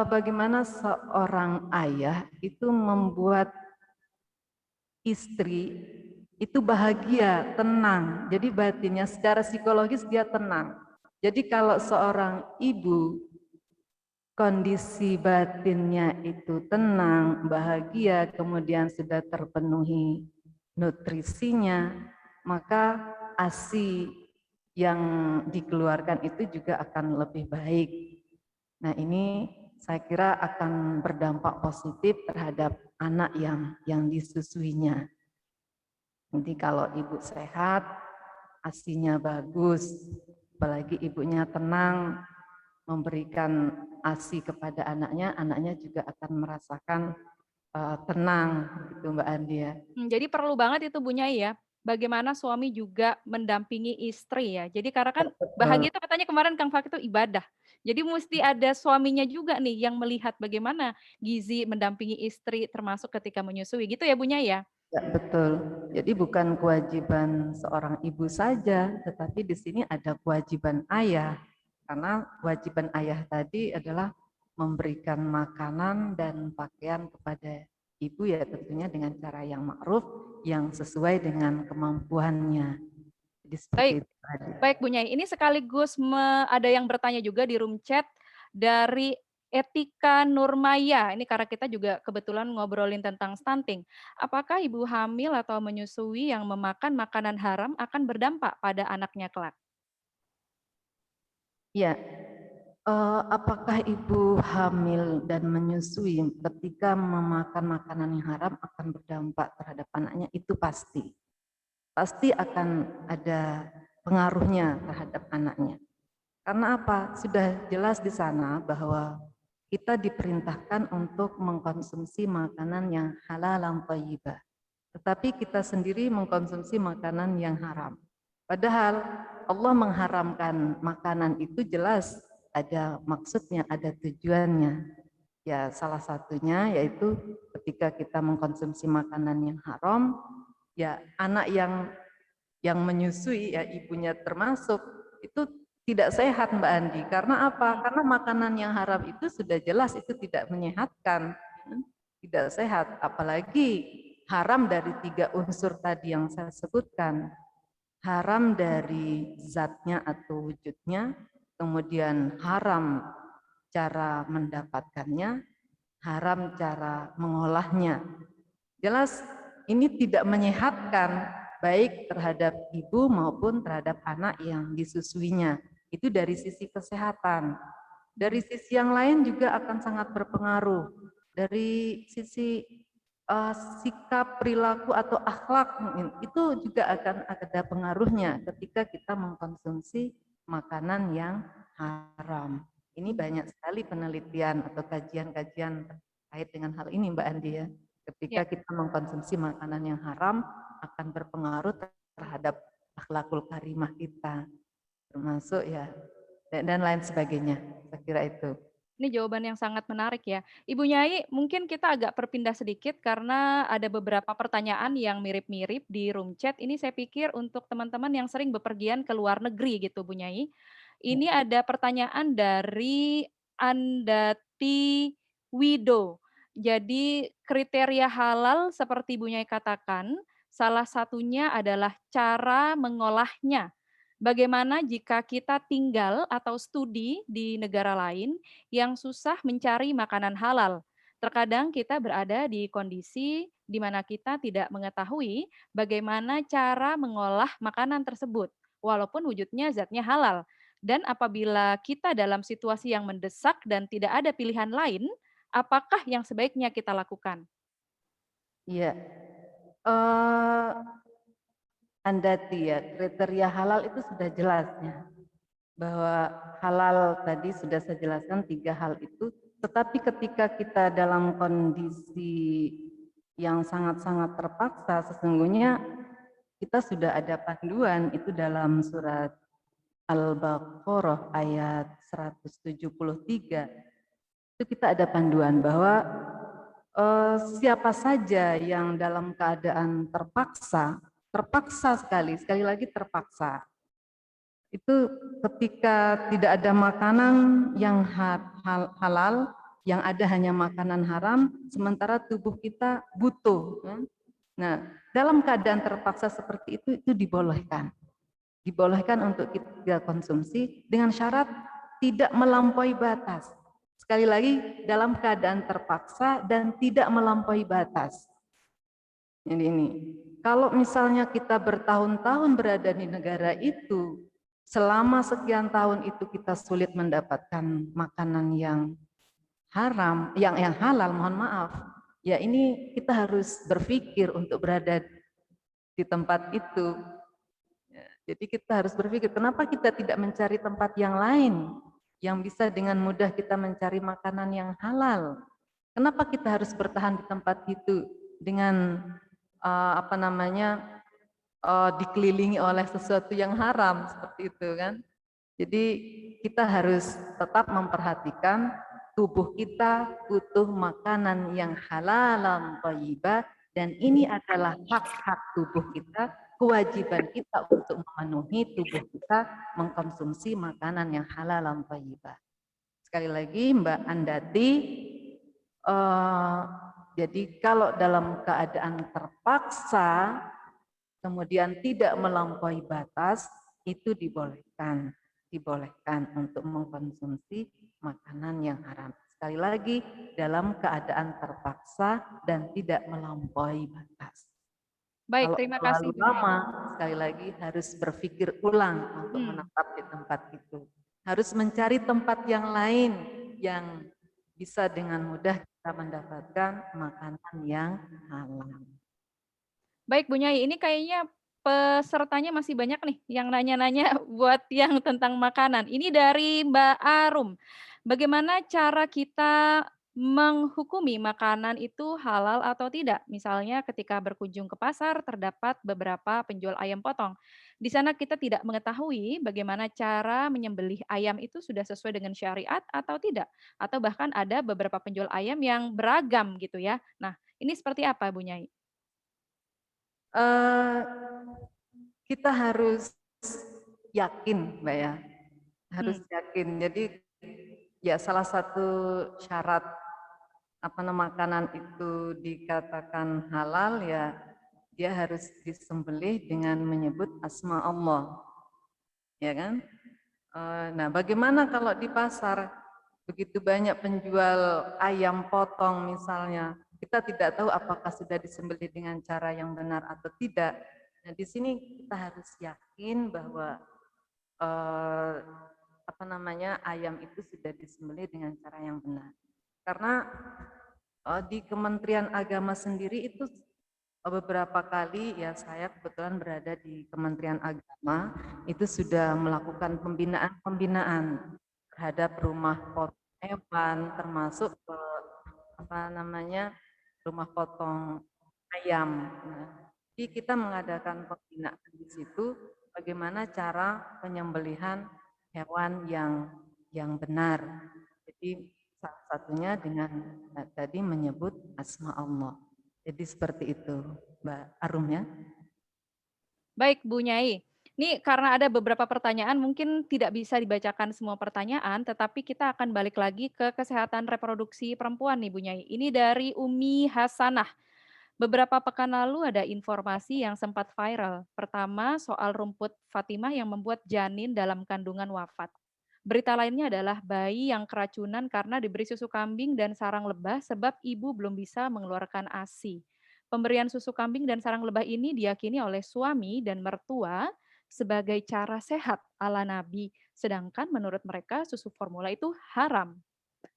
bagaimana seorang ayah itu membuat istri itu bahagia, tenang. Jadi batinnya secara psikologis dia tenang. Jadi kalau seorang ibu kondisi batinnya itu tenang, bahagia, kemudian sudah terpenuhi nutrisinya, maka ASI yang dikeluarkan itu juga akan lebih baik. Nah, ini saya kira akan berdampak positif terhadap anak yang disusuinya. Nanti kalau ibu sehat, ASI-nya bagus, apalagi ibunya tenang, memberikan ASI kepada anaknya, anaknya juga akan merasakan tenang, gitu Mbak Andi ya. Jadi perlu banget itu Bu Nyai ya, bagaimana suami juga mendampingi istri ya. Jadi karena kan bahagia itu katanya kemarin Kang Fakih itu ibadah. Jadi mesti ada suaminya juga nih yang melihat bagaimana gizi mendampingi istri termasuk ketika menyusui gitu ya Bu Nyai ya? Ya, betul. Jadi bukan kewajiban seorang ibu saja, tetapi di sini ada kewajiban ayah. Karena kewajiban ayah tadi adalah memberikan makanan dan pakaian kepada ibu ya tentunya dengan cara yang ma'ruf, yang sesuai dengan kemampuannya. Jadi seperti itu tadi. Baik Bu Nyai, ini sekaligus ada yang bertanya juga di room chat dari Etika Nurmaya. Ini karena kita juga kebetulan ngobrolin tentang stunting. Apakah ibu hamil atau menyusui yang memakan makanan haram akan berdampak pada anaknya kelak? Ya, apakah ibu hamil dan menyusui ketika memakan makanan yang haram akan berdampak terhadap anaknya? Itu pasti. pasti akan ada pengaruhnya terhadap anaknya. Karena apa? Sudah jelas di sana bahwa kita diperintahkan untuk mengkonsumsi makanan yang halal dan thayyibah. Tetapi kita sendiri mengkonsumsi makanan yang haram. Padahal Allah mengharamkan makanan itu jelas ada maksudnya, ada tujuannya. Ya, salah satunya yaitu ketika kita mengkonsumsi makanan yang haram, ya anak yang menyusui, ya ibunya termasuk, itu tidak sehat Mbak Andi. Karena apa? Karena makanan yang haram itu sudah jelas itu tidak menyehatkan, tidak sehat. Apalagi haram dari 3 unsur tadi yang saya sebutkan. Haram dari zatnya atau wujudnya, kemudian haram cara mendapatkannya, haram cara mengolahnya. Jelas ini tidak menyehatkan baik terhadap ibu maupun terhadap anak yang disusuinya. Itu dari sisi kesehatan. Dari sisi yang lain juga akan sangat berpengaruh. Dari sisi sikap, perilaku atau akhlak itu juga akan ada pengaruhnya ketika kita mengkonsumsi makanan yang haram. Ini banyak sekali penelitian atau kajian-kajian terkait dengan hal ini Mbak Andi ya. Ketika kita mengkonsumsi makanan yang haram akan berpengaruh terhadap akhlakul karimah kita, termasuk ya dan lain sebagainya. Saya kira itu. Ini jawaban yang sangat menarik ya. Ibu Nyai, mungkin kita agak berpindah sedikit karena ada beberapa pertanyaan yang mirip-mirip di room chat. Ini saya pikir untuk teman-teman yang sering bepergian ke luar negeri gitu Bu Nyai. Ini ada pertanyaan dari Andati Wido. Jadi kriteria halal seperti Bu Nyai katakan, salah satunya adalah cara mengolahnya. Bagaimana jika kita tinggal atau studi di negara lain yang susah mencari makanan halal? Terkadang kita berada di kondisi di mana kita tidak mengetahui bagaimana cara mengolah makanan tersebut, walaupun wujudnya zatnya halal. Dan apabila kita dalam situasi yang mendesak dan tidak ada pilihan lain, apakah yang sebaiknya kita lakukan? Iya. Andati ya, kriteria halal itu sudah jelasnya. Bahwa halal tadi sudah saya jelaskan 3 hal itu, tetapi ketika kita dalam kondisi yang sangat-sangat terpaksa, sesungguhnya kita sudah ada panduan itu dalam surat Al-Baqarah ayat 173. Itu kita ada panduan bahwa siapa saja yang dalam keadaan terpaksa sekali lagi terpaksa. Itu ketika tidak ada makanan yang halal, yang ada hanya makanan haram, sementara tubuh kita butuh. Nah, dalam keadaan terpaksa seperti itu dibolehkan. Dibolehkan untuk kita konsumsi dengan syarat tidak melampaui batas. Sekali lagi, dalam keadaan terpaksa dan tidak melampaui batas. Ini. Kalau misalnya kita bertahun-tahun berada di negara itu, selama sekian tahun itu kita sulit mendapatkan makanan yang haram, yang halal, mohon maaf. Ya ini kita harus berpikir untuk berada di tempat itu. Jadi kita harus berpikir, kenapa kita tidak mencari tempat yang lain yang bisa dengan mudah kita mencari makanan yang halal? Kenapa kita harus bertahan di tempat itu dengan dikelilingi oleh sesuatu yang haram seperti itu kan? Jadi kita harus tetap memperhatikan tubuh kita butuh makanan yang halal dan thayyibah, dan ini adalah hak-hak tubuh kita, kewajiban kita untuk memenuhi tubuh kita mengkonsumsi makanan yang halal dan thayyibah. Sekali lagi Mbak Andati, jadi kalau dalam keadaan terpaksa kemudian tidak melampaui batas, itu dibolehkan untuk mengkonsumsi makanan yang haram. Sekali lagi, dalam keadaan terpaksa dan tidak melampaui batas. Baik, Kalau terima kasih. terlalu lama, sekali lagi harus berpikir ulang untuk menetap di tempat itu. Harus mencari tempat yang lain yang bisa dengan mudah kita mendapatkan makanan yang halal. Baik Bu Nyai, ini kayaknya pesertanya masih banyak nih yang nanya-nanya buat yang tentang makanan. Ini dari Mbak Arum. Bagaimana cara kita menghukumi makanan itu halal atau tidak? Misalnya ketika berkunjung ke pasar terdapat beberapa penjual ayam potong. Di sana kita tidak mengetahui bagaimana cara menyembelih ayam itu sudah sesuai dengan syariat atau tidak. Atau bahkan ada beberapa penjual ayam yang beragam gitu ya. Nah, ini seperti apa Bu Nyai? Kita harus yakin, Mbak ya, harus Hmm. yakin. Jadi ya salah satu syarat makanan itu dikatakan halal ya dia harus disembelih dengan menyebut asma Allah, ya kan? Nah, bagaimana kalau di pasar begitu banyak penjual ayam potong misalnya, kita tidak tahu apakah sudah disembelih dengan cara yang benar atau tidak. Nah, di sini kita harus yakin bahwa ayam itu sudah disembelih dengan cara yang benar. Karena di Kementerian Agama sendiri itu beberapa kali ya saya kebetulan berada di Kementerian Agama itu sudah melakukan pembinaan terhadap rumah potong hewan termasuk rumah potong ayam. Nah, jadi kita mengadakan pembinaan di situ bagaimana cara penyembelihan hewan yang benar. Jadi salah satunya dengan tadi menyebut asma Allah. Jadi seperti itu, Mbak Arum ya. Baik Bu Nyai. Ini karena ada beberapa pertanyaan mungkin tidak bisa dibacakan semua pertanyaan, tetapi kita akan balik lagi ke kesehatan reproduksi perempuan nih Bu Nyai. Ini dari Umi Hasanah. Beberapa pekan lalu ada informasi yang sempat viral. Pertama, soal rumput Fatimah yang membuat janin dalam kandungan wafat. Berita lainnya adalah bayi yang keracunan karena diberi susu kambing dan sarang lebah sebab ibu belum bisa mengeluarkan ASI. Pemberian susu kambing dan sarang lebah ini diyakini oleh suami dan mertua sebagai cara sehat ala Nabi, sedangkan menurut mereka susu formula itu haram.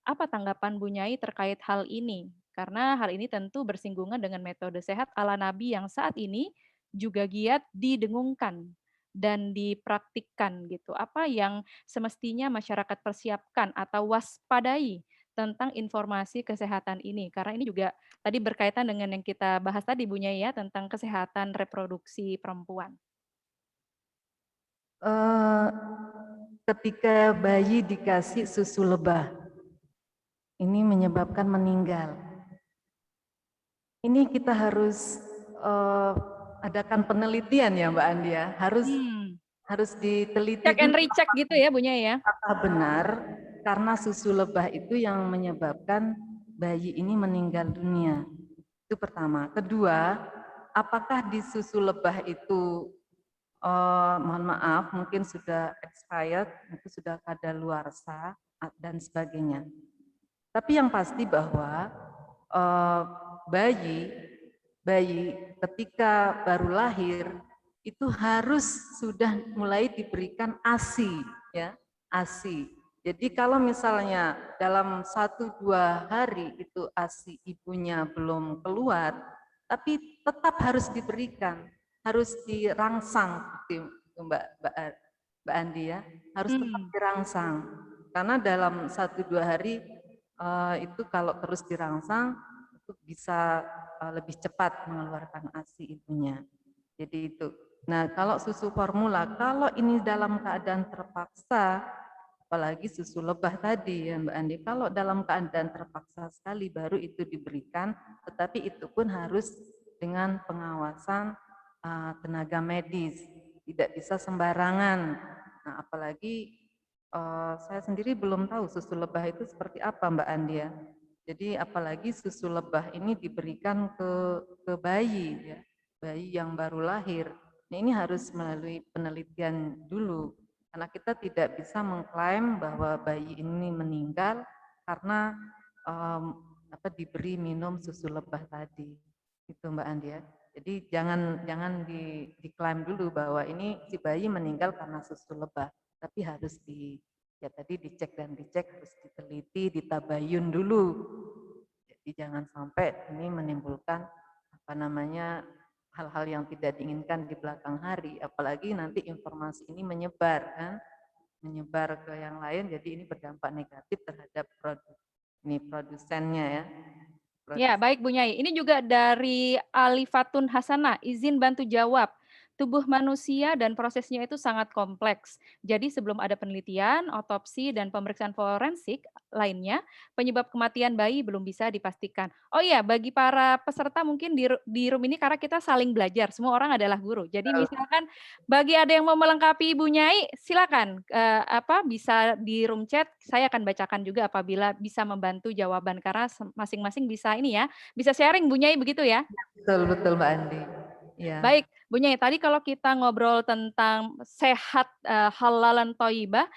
Apa tanggapan Bu Nyai terkait hal ini? Karena hal ini tentu bersinggungan dengan metode sehat ala Nabi yang saat ini juga giat didengungkan dan dipraktikkan gitu. Apa yang semestinya masyarakat persiapkan atau waspadai tentang informasi kesehatan ini? Karena ini juga tadi berkaitan dengan yang kita bahas tadi Bu Nyai ya tentang kesehatan reproduksi perempuan. Ketika bayi dikasih susu lebah, ini menyebabkan meninggal. Ini kita harus adakan penelitian ya Mbak Andi ya, harus diteliti Check and recheck gitu ya Bu Nyai ya. apakah benar karena susu lebah itu yang menyebabkan bayi ini meninggal dunia. Itu pertama. Kedua, apakah di susu lebah itu mohon maaf mungkin sudah expired, itu sudah kadaluarsa dan sebagainya. Tapi yang pasti bahwa bayi ketika baru lahir itu harus sudah mulai diberikan ASI ya, ASI. Jadi kalau misalnya dalam 1-2 hari itu ASI ibunya belum keluar, tapi tetap harus diberikan, harus dirangsang Mbak Andi ya, harus tetap dirangsang. Karena dalam 1-2 hari itu kalau terus dirangsang itu bisa lebih cepat mengeluarkan ASI ibunya. Jadi itu. Nah, kalau susu formula, kalau ini dalam keadaan terpaksa, apalagi susu lebah tadi ya Mbak Andi, kalau dalam keadaan terpaksa sekali baru itu diberikan, tetapi itu pun harus dengan pengawasan tenaga medis, tidak bisa sembarangan. Nah, apalagi saya sendiri belum tahu susu lebah itu seperti apa Mbak Andi ya. Jadi apalagi susu lebah ini diberikan ke bayi ya, bayi yang baru lahir. Nah, ini harus melalui penelitian dulu karena kita tidak bisa mengklaim bahwa bayi ini meninggal karena diberi minum susu lebah tadi. Itu Mbak Andi ya. Jadi jangan diklaim dulu bahwa ini si bayi meninggal karena susu lebah, tapi harus dicek dan dicek, harus diteliti, ditabayun dulu. Jadi jangan sampai ini menimbulkan hal-hal yang tidak diinginkan di belakang hari, apalagi nanti informasi ini menyebar kan, menyebar ke yang lain, jadi ini berdampak negatif terhadap produsennya ya. Ya, baik Bu Nyai. Ini juga dari Alifatun Hasanah, izin bantu jawab. Tubuh manusia dan prosesnya itu sangat kompleks. Jadi sebelum ada penelitian, otopsi, dan pemeriksaan forensik lainnya, penyebab kematian bayi belum bisa dipastikan. Oh iya, bagi para peserta mungkin di room ini karena kita saling belajar, semua orang adalah guru. Jadi misalkan bagi ada yang mau melengkapi Ibu Nyai, silakan bisa di room chat. Saya akan bacakan juga apabila bisa membantu jawaban karena masing-masing bisa ini ya, bisa sharing Bu Nyai begitu ya. Betul betul Mbak Andi. Ya. Baik, Bu Nyai, tadi kalau kita ngobrol tentang sehat, halalan thayyibah,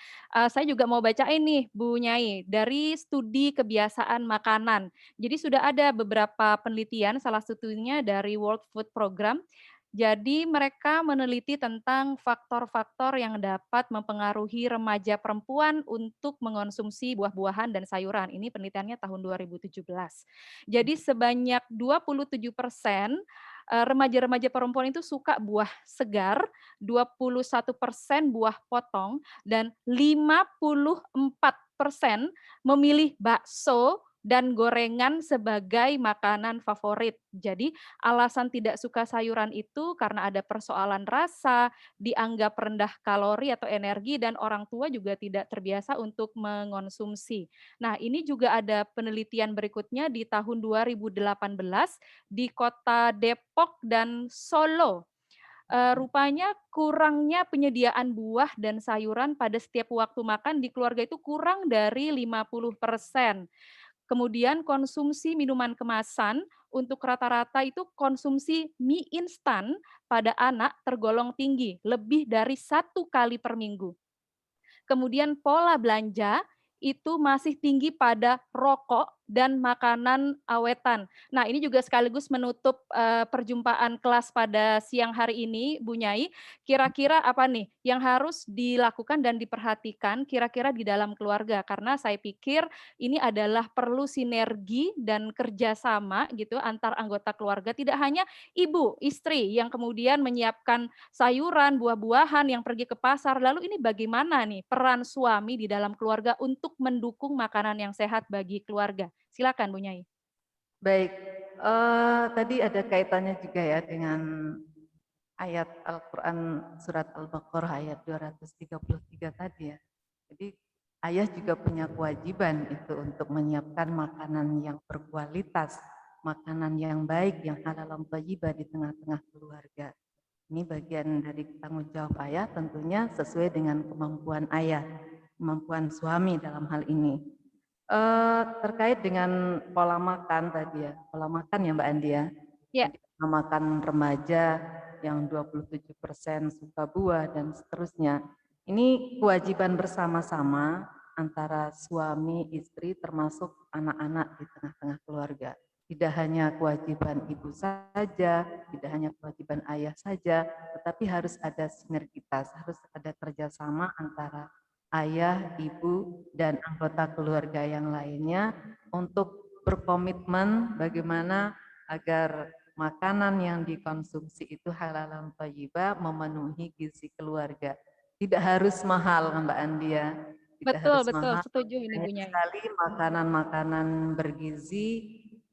saya juga mau bacain nih Bu Nyai, dari studi kebiasaan makanan. Jadi sudah ada beberapa penelitian, salah satunya dari World Food Program. Jadi mereka meneliti tentang faktor-faktor yang dapat mempengaruhi remaja perempuan untuk mengonsumsi buah-buahan dan sayuran. Ini penelitiannya tahun 2017. Jadi sebanyak 27% remaja-remaja perempuan itu suka buah segar, 21% buah potong, dan 54% memilih bakso dan gorengan sebagai makanan favorit. Jadi alasan tidak suka sayuran itu karena ada persoalan rasa, dianggap rendah kalori atau energi, dan orang tua juga tidak terbiasa untuk mengonsumsi. Nah, ini juga ada penelitian berikutnya di tahun 2018 di kota Depok dan Solo. Rupanya kurangnya penyediaan buah dan sayuran pada setiap waktu makan di keluarga itu kurang dari 50%. Kemudian konsumsi minuman kemasan untuk rata-rata itu konsumsi mie instan pada anak tergolong tinggi, lebih dari 1 kali per minggu. Kemudian pola belanja itu masih tinggi pada rokok dan makanan awetan. Nah, ini juga sekaligus menutup perjumpaan kelas pada siang hari ini, Bu Nyai. Kira-kira apa nih yang harus dilakukan dan diperhatikan kira-kira di dalam keluarga? Karena saya pikir ini adalah perlu sinergi dan kerjasama gitu antar anggota keluarga. Tidak hanya ibu, istri yang kemudian menyiapkan sayuran, buah-buahan, yang pergi ke pasar. Lalu ini bagaimana nih peran suami di dalam keluarga untuk mendukung makanan yang sehat bagi keluarga? Silakan Bu Nyai. Baik, tadi ada kaitannya juga ya dengan ayat Al-Quran surat Al-Baqarah ayat 233 tadi ya. Jadi ayah juga punya kewajiban itu untuk menyiapkan makanan yang berkualitas, makanan yang baik, yang halal thayyibah di tengah-tengah keluarga. Ini bagian dari tanggung jawab ayah, tentunya sesuai dengan kemampuan ayah, kemampuan suami dalam hal ini. Terkait dengan pola makan tadi ya, pola makan ya Mbak Andi ya. Ya. Pola makan remaja yang 27% suka buah dan seterusnya. Ini kewajiban bersama-sama antara suami, istri, termasuk anak-anak di tengah-tengah keluarga. Tidak hanya kewajiban ibu saja, tidak hanya kewajiban ayah saja, tetapi harus ada sinergitas, harus ada kerjasama antara ayah, ibu, dan anggota keluarga yang lainnya untuk berkomitmen bagaimana agar makanan yang dikonsumsi itu halal thayyibah, memenuhi gizi keluarga. Tidak harus mahal Mbak Andi ya. Tidak betul, harus mahal. setuju ini Bu Nyai. Sekali makanan-makanan bergizi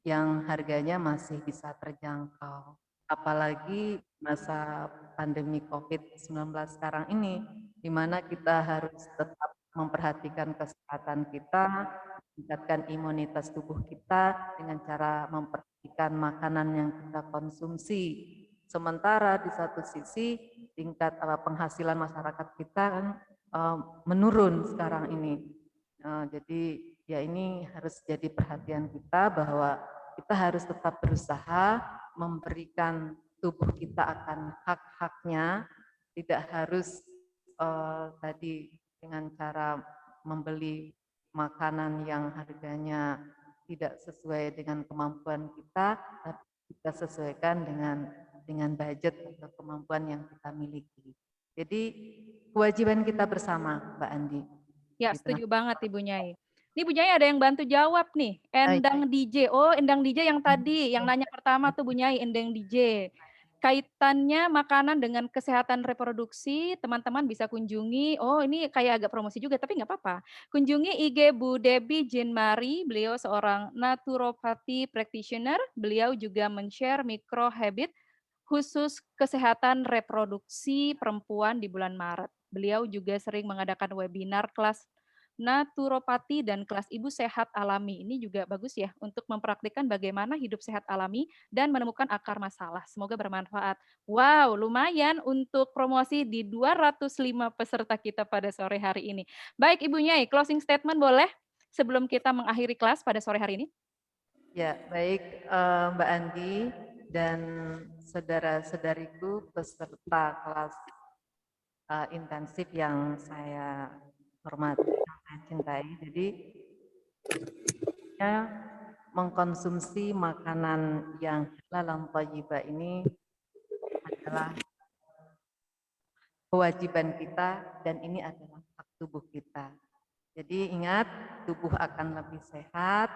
yang harganya masih bisa terjangkau. Apalagi masa pandemi COVID-19 sekarang ini, di mana kita harus tetap memperhatikan kesehatan kita, meningkatkan imunitas tubuh kita dengan cara memperhatikan makanan yang kita konsumsi. Sementara di satu sisi tingkat penghasilan masyarakat kita kan menurun sekarang ini. Jadi ya ini harus jadi perhatian kita bahwa kita harus tetap berusaha memberikan tubuh kita akan hak-haknya, tidak harus tadi dengan cara membeli makanan yang harganya tidak sesuai dengan kemampuan kita, tapi kita sesuaikan dengan budget atau kemampuan yang kita miliki. Jadi kewajiban kita bersama, Mbak Andi. Ya, setuju banget Ibu Nyai. Ini Bu Nyai ada yang bantu jawab nih. Endang DJ. Oh, Endang DJ yang tadi, yang nanya pertama tuh Bu Nyai, Endang DJ. kaitannya makanan dengan kesehatan reproduksi, teman-teman bisa kunjungi, oh ini kayak agak promosi juga, tapi nggak apa-apa. Kunjungi IG Bu Debbie Jean Marie, beliau seorang naturopathy practitioner, beliau juga men-share micro habit khusus kesehatan reproduksi perempuan di bulan Maret. Beliau juga sering mengadakan webinar kelas naturopati dan kelas ibu sehat alami. Ini juga bagus ya untuk mempraktikkan bagaimana hidup sehat alami dan menemukan akar masalah. Semoga bermanfaat. Wow, lumayan untuk promosi di 205 peserta kita pada sore hari ini. Baik Ibu Nyai, closing statement boleh sebelum kita mengakhiri kelas pada sore hari ini? Ya, baik Mbak Andi dan saudara-saudariku peserta kelas intensif yang saya hormati, yang saya cintai. Jadi ya, mengkonsumsi makanan yang halal thayyibah ini adalah kewajiban kita dan ini adalah hak tubuh kita. Jadi ingat, tubuh akan lebih sehat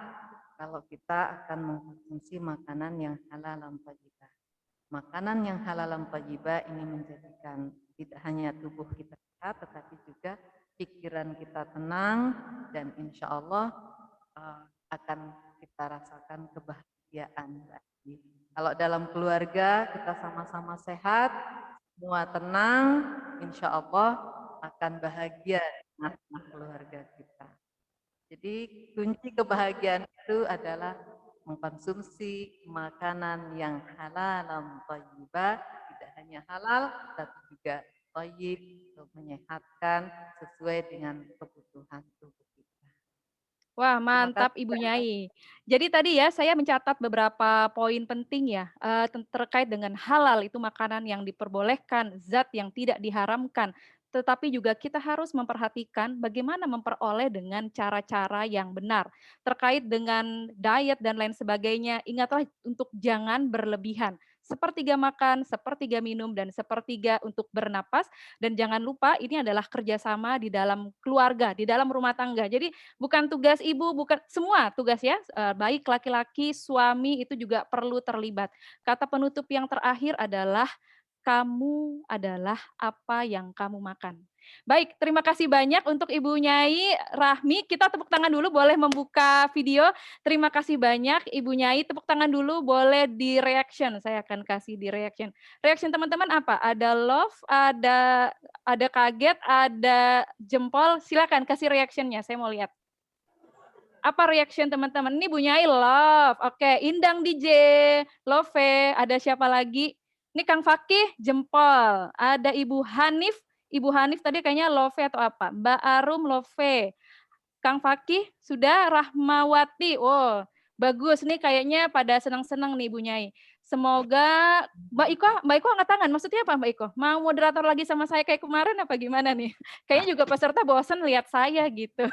kalau kita akan mengkonsumsi makanan yang halal thayyibah. Makanan yang halal thayyibah ini menjadikan tidak hanya tubuh kita sehat, tetapi juga pikiran kita tenang dan insya Allah akan kita rasakan kebahagiaan. Kalau dalam keluarga kita sama-sama sehat, semua tenang, insya Allah akan bahagia dengan keluarga kita. Jadi kunci kebahagiaan itu adalah mengkonsumsi makanan yang halal thayyibah, tidak hanya halal tapi juga thayyib untuk menyehatkan sesuai dengan kebutuhan tubuh kita. Wah, mantap Ibu Nyai. Jadi tadi ya saya mencatat beberapa poin penting ya terkait dengan halal itu makanan yang diperbolehkan, zat yang tidak diharamkan. Tetapi juga kita harus memperhatikan bagaimana memperoleh dengan cara-cara yang benar. Terkait dengan diet dan lain sebagainya, ingatlah untuk jangan berlebihan. Sepertiga makan, sepertiga minum, dan sepertiga untuk bernapas. Dan jangan lupa ini adalah kerjasama di dalam keluarga, di dalam rumah tangga. Jadi bukan tugas ibu, bukan semua tugas ya, baik laki-laki, suami itu juga perlu terlibat. Kata penutup yang terakhir adalah kamu adalah apa yang kamu makan. Baik, terima kasih banyak untuk Ibu Nyai Rahmi. Kita tepuk tangan dulu, boleh membuka video. Terima kasih banyak Ibu Nyai. Tepuk tangan dulu, boleh di reaction. Saya akan kasih di reaction. Reaction teman-teman apa? Ada love, ada kaget, ada jempol. Silakan kasih reactionnya. Saya mau lihat. Apa reaction teman-teman? Ini Bu Nyai love. Oke, Indang DJ, love. Ada siapa lagi? Ini Kang Fakih, jempol. Ada Ibu Hanif. Ibu Hanif tadi kayaknya love atau apa? Mbak Arum, love. Kang Fakih, sudah. Rahmawati. Oh, bagus. Nih kayaknya pada senang-senang nih Bu Nyai. Semoga Mbak Iko angkat tangan. Maksudnya apa Mbak Iko? Mau moderator lagi sama saya kayak kemarin apa gimana nih? Kayaknya juga peserta bosan lihat saya gitu.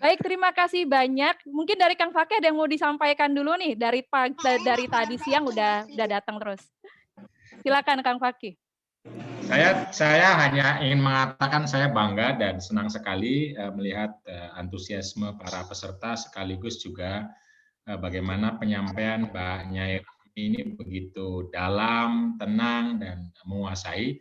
Baik, terima kasih banyak. Mungkin dari Kang Fakih ada yang mau disampaikan dulu nih dari tadi siang udah datang terus. Silakan Kang Fakih. Saya hanya ingin mengatakan saya bangga dan senang sekali melihat antusiasme para peserta sekaligus juga bagaimana penyampaian Mbak Nyai ini begitu dalam, tenang dan menguasai.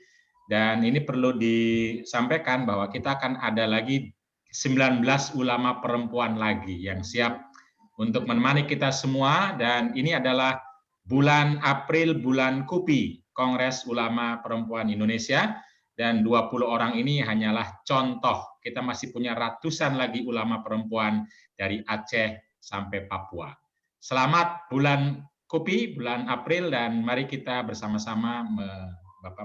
Dan ini perlu disampaikan bahwa kita akan ada lagi 19 ulama perempuan lagi yang siap untuk menemani kita semua, dan ini adalah bulan April, bulan KUPI, Kongres Ulama Perempuan Indonesia, dan 20 orang ini hanyalah contoh. Kita masih punya ratusan lagi ulama perempuan dari Aceh sampai Papua. Selamat bulan KUPI, bulan April, dan mari kita bersama-sama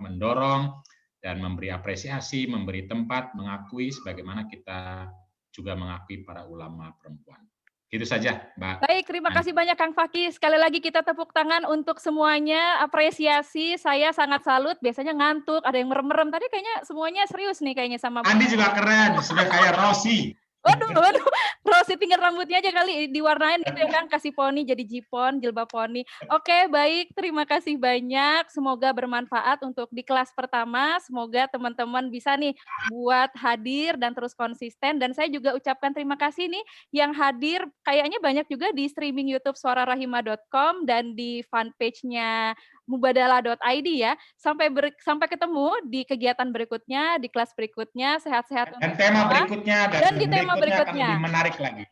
mendorong dan memberi apresiasi, memberi tempat, mengakui sebagaimana kita juga mengakui para ulama perempuan. Itu saja, Mbak. Baik, terima kasih banyak Kang Fakih. Sekali lagi kita tepuk tangan untuk semuanya, apresiasi. Saya sangat salut, biasanya ngantuk, ada yang merem-merem. Tadi kayaknya semuanya serius nih kayaknya sama Andi juga keren, sudah kayak Rossi. Waduh, Rosi tinggal rambutnya aja kali diwarnain gitu ya Kang, kasih poni jadi jipon, jilbab poni. Oke, baik, terima kasih banyak. Semoga bermanfaat untuk di kelas pertama. Semoga teman-teman bisa nih buat hadir dan terus konsisten. Dan saya juga ucapkan terima kasih nih yang hadir. Kayaknya banyak juga di streaming YouTube suararahima.com dan di fanpage-nya mubadalah.id ya. Sampai ketemu di kegiatan berikutnya, di kelas berikutnya. Sehat-sehat Dan untuk tema semua. berikutnya Dan di tema akan berikutnya. lebih menarik lagi.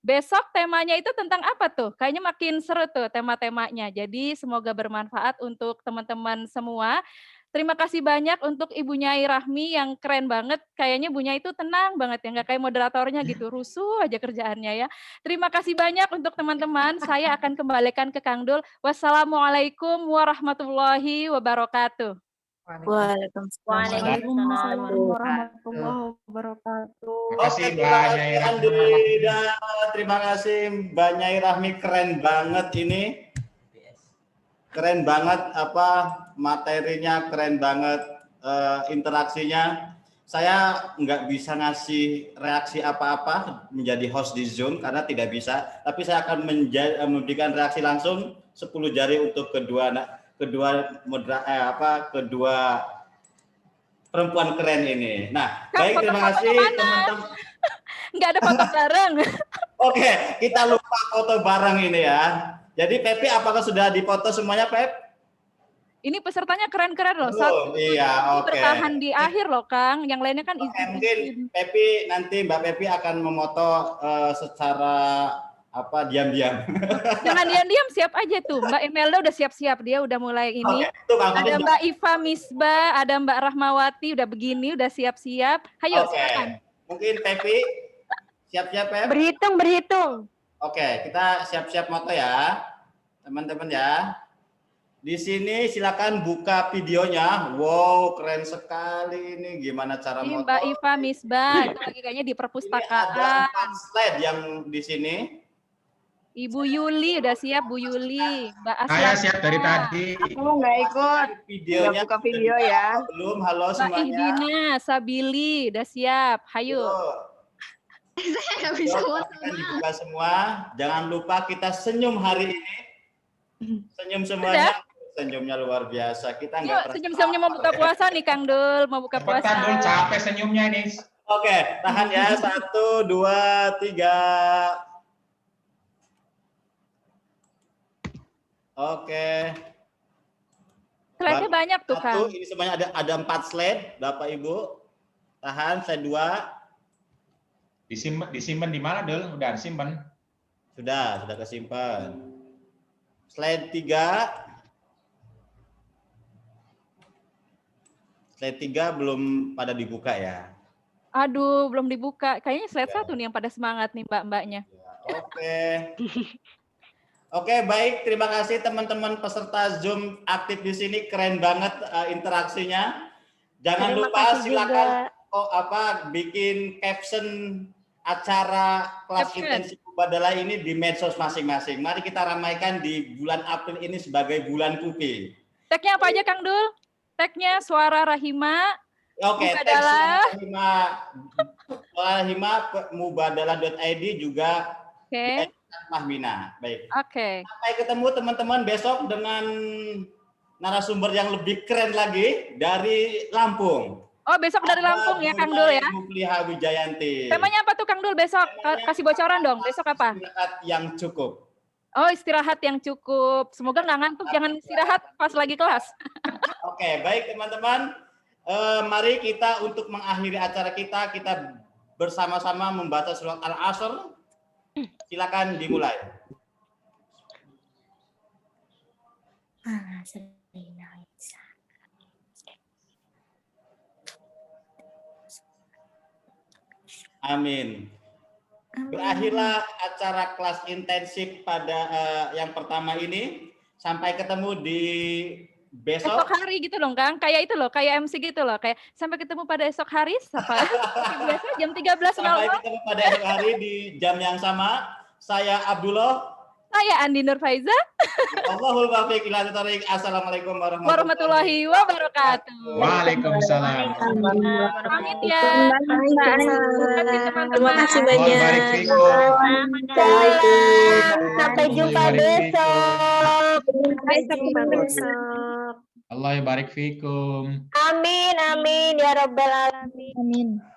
Besok temanya itu tentang apa tuh? Kayaknya makin seru tuh tema-temanya. Jadi semoga bermanfaat untuk teman-teman semua. Terima kasih banyak untuk Ibu Nyai Rahmi yang keren banget. Kayaknya Bu Nyai itu tenang banget ya, nggak kayak moderatornya gitu, rusuh aja kerjaannya ya. Terima kasih banyak untuk teman-teman. Saya akan kembalikan ke Kang Dul. Wassalamualaikum warahmatullahi wabarakatuh. Waalaikumsalam warahmatullahi wabarakatuh. Oke, terima kasih Andi dan terima kasih Mbak Nyai Rahmi, keren banget ini. Keren banget apa materinya, keren banget interaksinya. Saya nggak bisa ngasih reaksi apa-apa menjadi host di Zoom karena tidak bisa, tapi saya akan memberikan reaksi langsung 10 jari untuk kedua perempuan keren ini. Nah, baik, terima kasih teman-teman. Nggak ada foto bareng. Oke, kita lupa foto bareng ini ya. Jadi Pepi, apakah sudah dipoto semuanya, Pep? Ini pesertanya keren-keren loh. Iya, oke. Bertahan di akhir loh, Kang. Yang lainnya kan mungkin Pepi nanti Mbak Pepi akan memoto secara diam-diam. Jangan diam-diam, siap aja tuh. Mbak Imelda udah siap-siap, dia udah mulai ini. Ada Mbak Iva Misbah, ada Mbak Rahmawati udah begini, udah siap-siap. Hayo, silakan. Mungkin Pepi siap-siap, Pep? Berhitung. Oke, kita siap-siap moto ya, teman-teman ya. Di sini silakan buka videonya. Wow, keren sekali ini. Gimana cara Ini moto? Mbak Iva Misbah, itu lagi kayaknya di perpustakaan. Ada 4 slide yang di sini. Ibu Yuli udah siap, Bu Yuli. Mbak Asla. Saya siap dari tadi. Aku nggak ikut. Videonya buka video ya. Belum, halo Mbak semuanya. Ihdina, Sabili udah siap. Hayo. Saya nggak bisa Akan dibuka semua. Jangan lupa kita senyum hari ini. Senyum semuanya. Senyumnya luar biasa. Kita nggak senyum-senyumnya mau buka puasa nih, Kang Dul. Mau buka puasa. Cepetan Dul, capek senyumnya ini. Oke, tahan ya. 1, 2, 3. Oke. Slide-nya banyak tuh, Kang. Ini semuanya ada 4 slide, Bapak Ibu. Tahan, slide 2. Disimpan di mana, Dul? Udah disimpan. Sudah kesimpan. Slide 3. Slide 3 belum pada dibuka ya. Aduh, belum dibuka. Kayaknya slide 1 nih yang pada semangat nih mbak-mbaknya. Oke. Oke, baik. Terima kasih teman-teman peserta Zoom aktif di sini. Keren banget interaksinya. Jangan lupa silakan bikin caption acara kelas intensif Mubadalah ini di medsos masing-masing. Mari kita ramaikan di bulan April ini sebagai bulan Kupi. Tagnya apa aja, Kang Dul? Tagnya Suara Rahima. Oke, Suara Rahima mubadalah.id juga. Oke. Mahmina. Baik. Oke. Sampai ketemu teman-teman besok dengan narasumber yang lebih keren lagi dari Lampung. Oh, besok dari Lampung ya, Kang Dul ya. Mufliha Wijayanti. Temanya apa tuh, Kang Dul, besok? Kasih bocoran dong, besok apa? Istirahat yang cukup. Oh, istirahat yang cukup. Semoga nggak ngantuk, jangan istirahat pas lagi kelas. Oke, baik teman-teman. Mari kita untuk mengakhiri acara kita bersama-sama membaca surat Al-Asr. Silakan dimulai. Amin. Berakhirlah acara kelas intensif pada yang pertama ini. Sampai ketemu di besok. Esok hari gitu dong, Kang. Kayak itu loh, kayak MC gitu loh. Kayak sampai ketemu pada esok hari. Biasa jam 13.00. Sampai ketemu pada esok hari di jam yang sama. Saya Abdullah. Saya Andi Nurfaiza. Allahul muwaffiq ila thoriq. Assalamualaikum Warahmatullahi wabarakatuh. Waalaikumsalam. Pamit ya. Terima kasih banyak. Sampai jumpa besok. Sampai jumpa besok. Allah barik fikum. Amin, amin ya rabbal alamin. Amin.